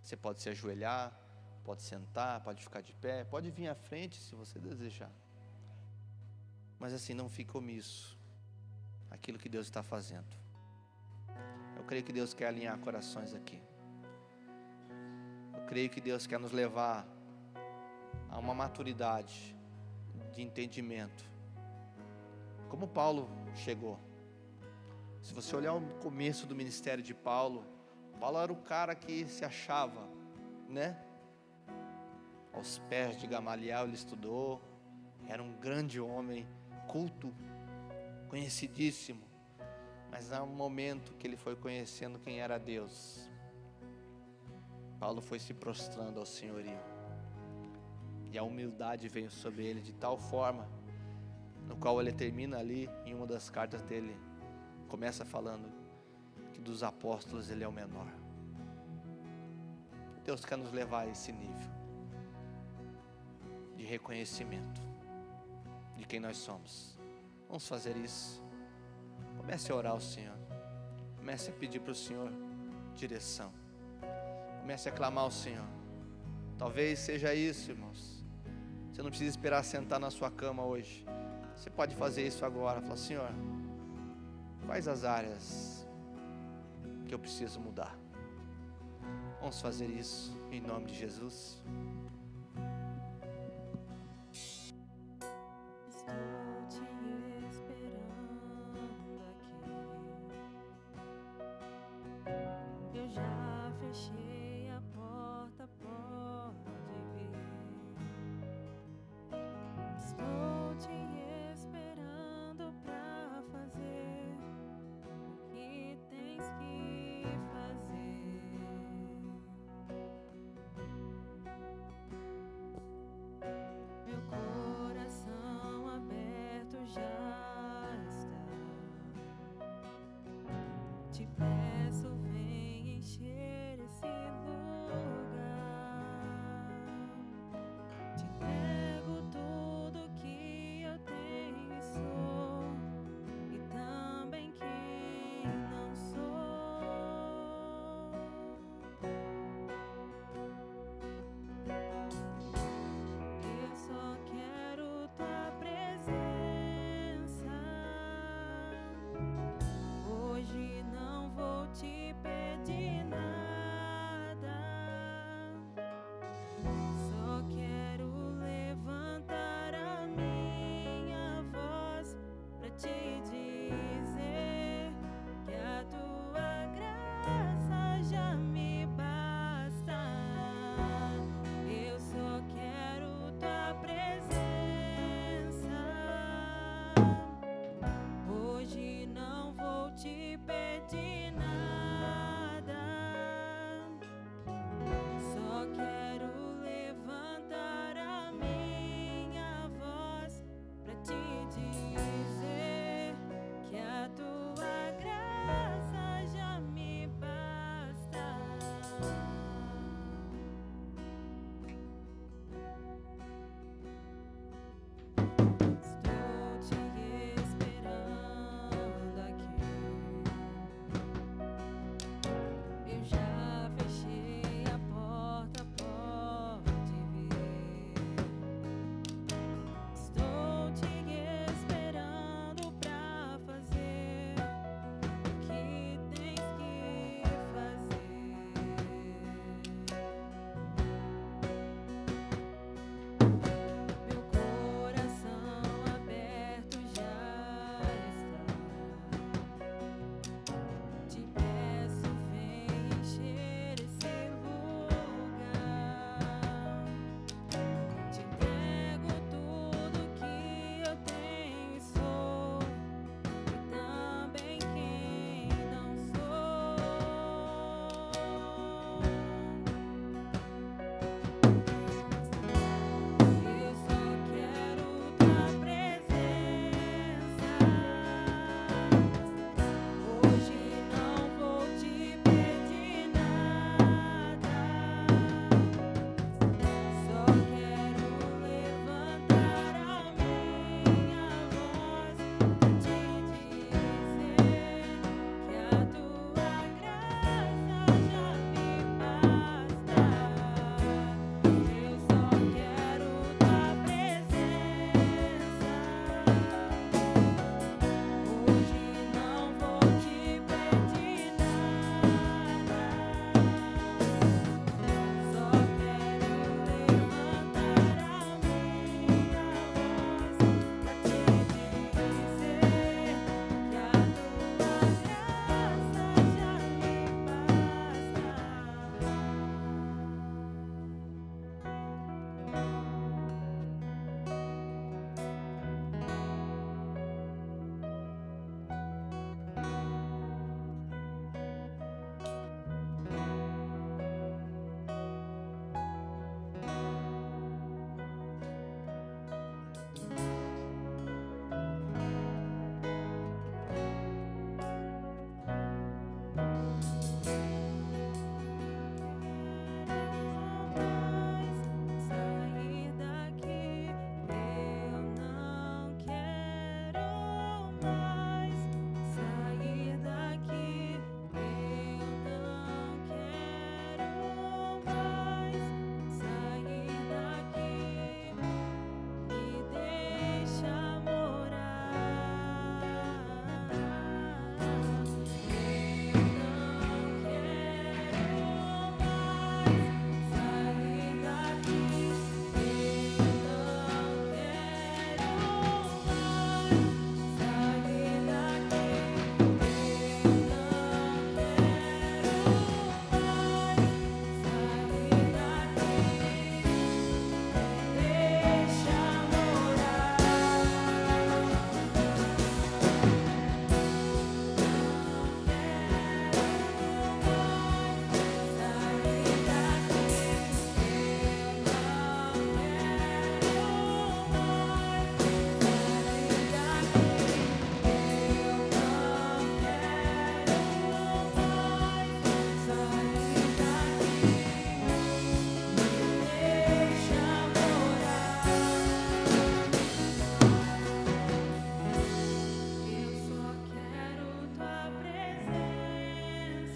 Você pode se ajoelhar, pode sentar, pode ficar de pé, pode vir à frente se você desejar. Mas assim, não fique omisso aquilo que Deus está fazendo. Eu creio que Deus quer alinhar corações aqui. Eu creio que Deus quer nos levar a uma maturidade de entendimento, como Paulo chegou. Se você olhar o começo do ministério de Paulo, Paulo era o cara que se achava, né? Aos pés de Gamaliel ele estudou, era um grande homem, culto, conhecidíssimo. Mas há um momento que ele foi conhecendo quem era Deus, Paulo foi se prostrando ao senhorio, e a humildade veio sobre ele de tal forma, no qual ele termina ali, em uma das cartas dele, começa falando que dos apóstolos ele é o menor. Deus quer nos levar a esse nível de reconhecimento de quem nós somos. Vamos fazer isso. Comece a orar ao Senhor, comece a pedir para o Senhor direção, Comece a clamar ao Senhor. Talvez seja isso, irmãos. Você não precisa esperar sentar na sua cama hoje. Você pode fazer isso agora. Fala: Senhor, quais as áreas que eu preciso mudar? Vamos fazer isso em nome de Jesus. Hoje não vou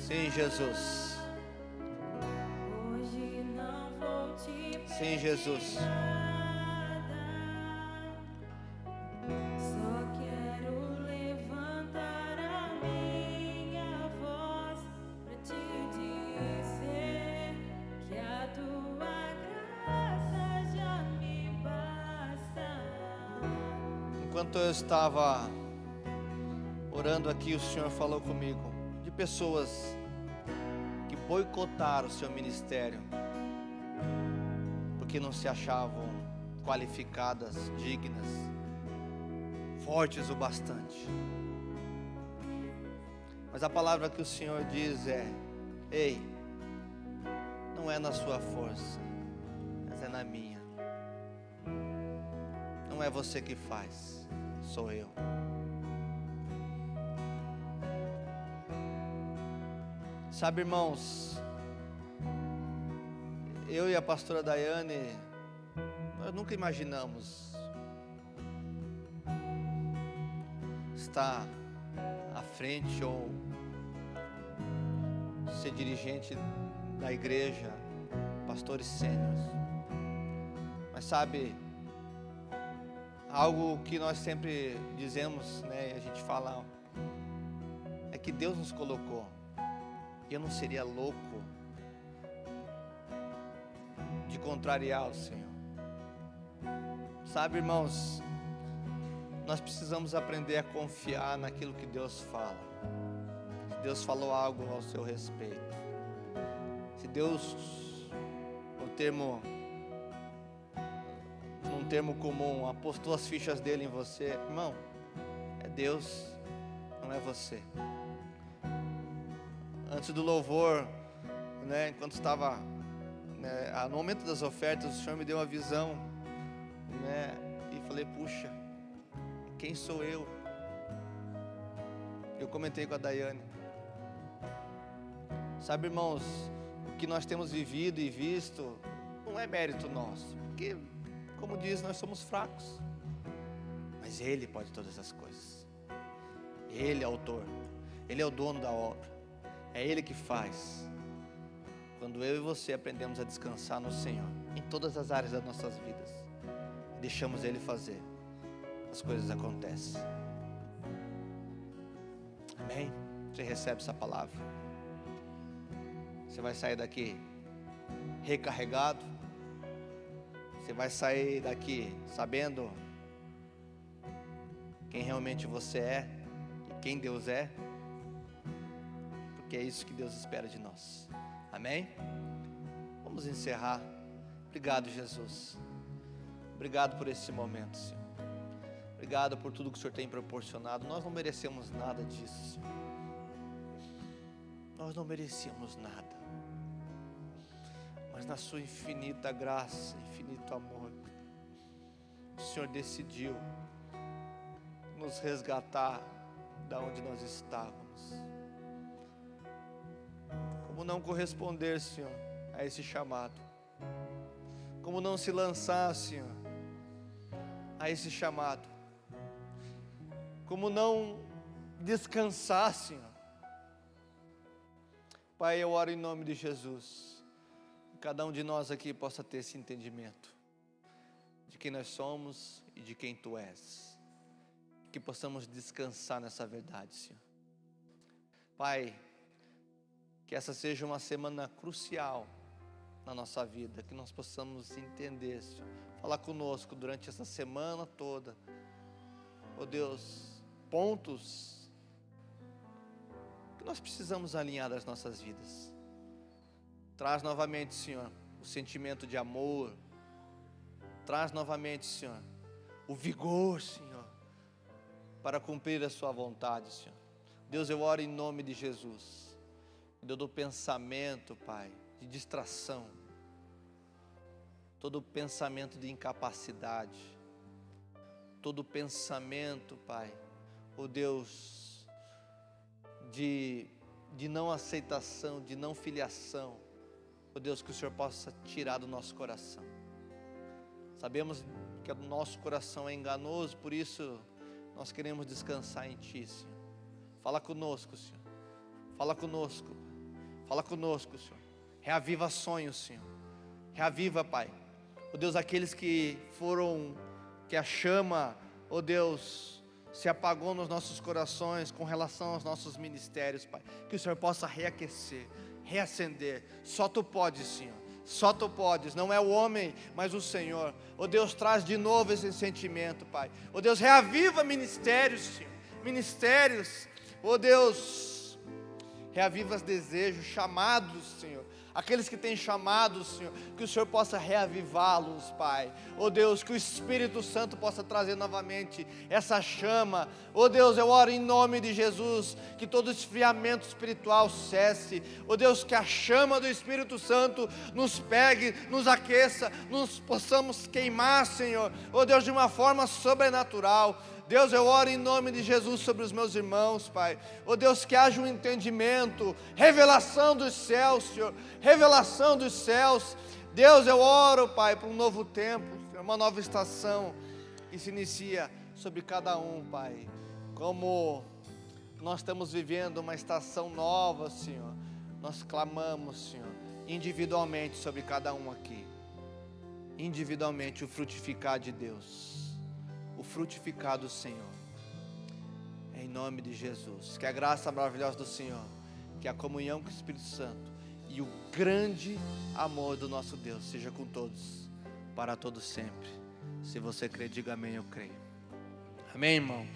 Sim, Jesus. Hoje não vou te Sim, Jesus. Só quero levantar a minha voz pra te dizer que a tua graça já me basta. Enquanto eu estava orando aqui, o Senhor falou comigo de pessoas que boicotaram o seu ministério porque não se achavam qualificadas, dignas, fortes o bastante. Mas a palavra que o Senhor diz é: ei, não é na sua força, mas é na minha. Não é você que faz, sou eu. Sabe, irmãos, eu e a pastora Daiane, nós nunca imaginamos estar à frente ou ser dirigente da igreja, pastores sêniores. Mas sabe, algo que nós sempre dizemos, né, a gente fala, é que Deus nos colocou. E eu não seria louco de contrariar o Senhor. Sabe, irmãos, nós precisamos aprender a confiar naquilo que Deus fala. Se Deus falou algo ao seu respeito, se Deus, num termo comum, apostou as fichas dele em você, irmão, é Deus, não é você. Antes do louvor, né, enquanto estava, né, no momento das ofertas, o Senhor me deu uma visão, né, e falei, puxa, quem sou eu? Eu comentei com a Daiane. Sabe, irmãos, o que nós temos vivido e visto não é mérito nosso, porque, como diz, nós somos fracos, mas Ele pode todas as coisas. Ele é o autor, Ele é o dono da obra. É Ele que faz. Quando eu e você aprendemos a descansar no Senhor, em todas as áreas das nossas vidas, deixamos Ele fazer, as coisas acontecem. Amém? Você recebe essa palavra? Você vai sair daqui recarregado? Você vai sair daqui sabendo quem realmente você é e quem Deus é? Que é isso que Deus espera de nós. Amém? Vamos encerrar. Obrigado, Jesus. Obrigado por esse momento, Senhor. Obrigado por tudo que o Senhor tem proporcionado. Nós não merecemos nada disso, Senhor. Nós não merecíamos nada. Mas na sua infinita graça, infinito amor, o Senhor decidiu nos resgatar da onde nós estávamos. Como não corresponder, Senhor, a esse chamado? Como não se lançar, Senhor, a esse chamado? Como não descansar, Senhor? Pai, eu oro em nome de Jesus, que cada um de nós aqui possa ter esse entendimento de quem nós somos e de quem Tu és, que possamos descansar nessa verdade, Senhor. Pai, que essa seja uma semana crucial na nossa vida, que nós possamos entender, Senhor. Falar conosco durante essa semana toda, oh Deus, pontos que nós precisamos alinhar das nossas vidas. Traz novamente, Senhor, o sentimento de amor. Traz novamente, Senhor, o vigor, Senhor, para cumprir a sua vontade, Senhor. Deus, eu oro em nome de Jesus. Deus, do pensamento, Pai, de distração, todo pensamento de incapacidade, todo pensamento, Pai, oh Deus, de não aceitação, de não filiação, oh Deus, que o Senhor possa tirar do nosso coração. Sabemos que o nosso coração é enganoso, por isso nós queremos descansar em Ti, Senhor. Fala conosco, Senhor, fala conosco, Fala conosco, Senhor. Reaviva sonhos, Senhor. Reaviva, Pai. Ó Deus, aqueles que a chama, ó Deus, se apagou nos nossos corações com relação aos nossos ministérios, Pai. Que o Senhor possa reaquecer, reacender. Só Tu podes, Senhor. Só Tu podes, não é o homem, mas o Senhor. Ó Deus, traz de novo esse sentimento, Pai. Ó Deus, reaviva ministérios, Senhor. Ministérios, ó Deus, reaviva os desejos, chamados, Senhor. Aqueles que têm chamados, Senhor, que o Senhor possa reavivá-los, Pai. Ó Deus, que o Espírito Santo possa trazer novamente essa chama. Ó Deus, eu oro em nome de Jesus, que todo esfriamento espiritual cesse. Ó Deus, que a chama do Espírito Santo nos pegue, nos aqueça, nos possamos queimar, Senhor. Ó Deus, de uma forma sobrenatural. Deus, eu oro em nome de Jesus sobre os meus irmãos, Pai. Ó Deus, que haja um entendimento, revelação dos céus, Senhor, revelação dos céus. Deus, eu oro, Pai, para um novo tempo, uma nova estação que se inicia sobre cada um, Pai. Como nós estamos vivendo uma estação nova, Senhor, nós clamamos, Senhor, individualmente sobre cada um aqui. Individualmente o frutificar de Deus. O frutificar do Senhor, em nome de Jesus. Que a graça maravilhosa do Senhor, que a comunhão com o Espírito Santo e o grande amor do nosso Deus seja com todos, para todos sempre. Se você crê, diga amém, eu creio. Amém, irmão?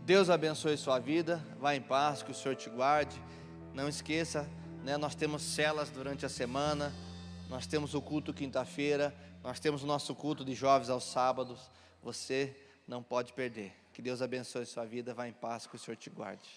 Deus abençoe sua vida, vá em paz, que o Senhor te guarde. Não esqueça, né, nós temos celas durante a semana, nós temos o culto quinta-feira, nós temos o nosso culto de jovens aos sábados. Você não pode perder. Que Deus abençoe sua vida. Vá em paz, que o Senhor te guarde.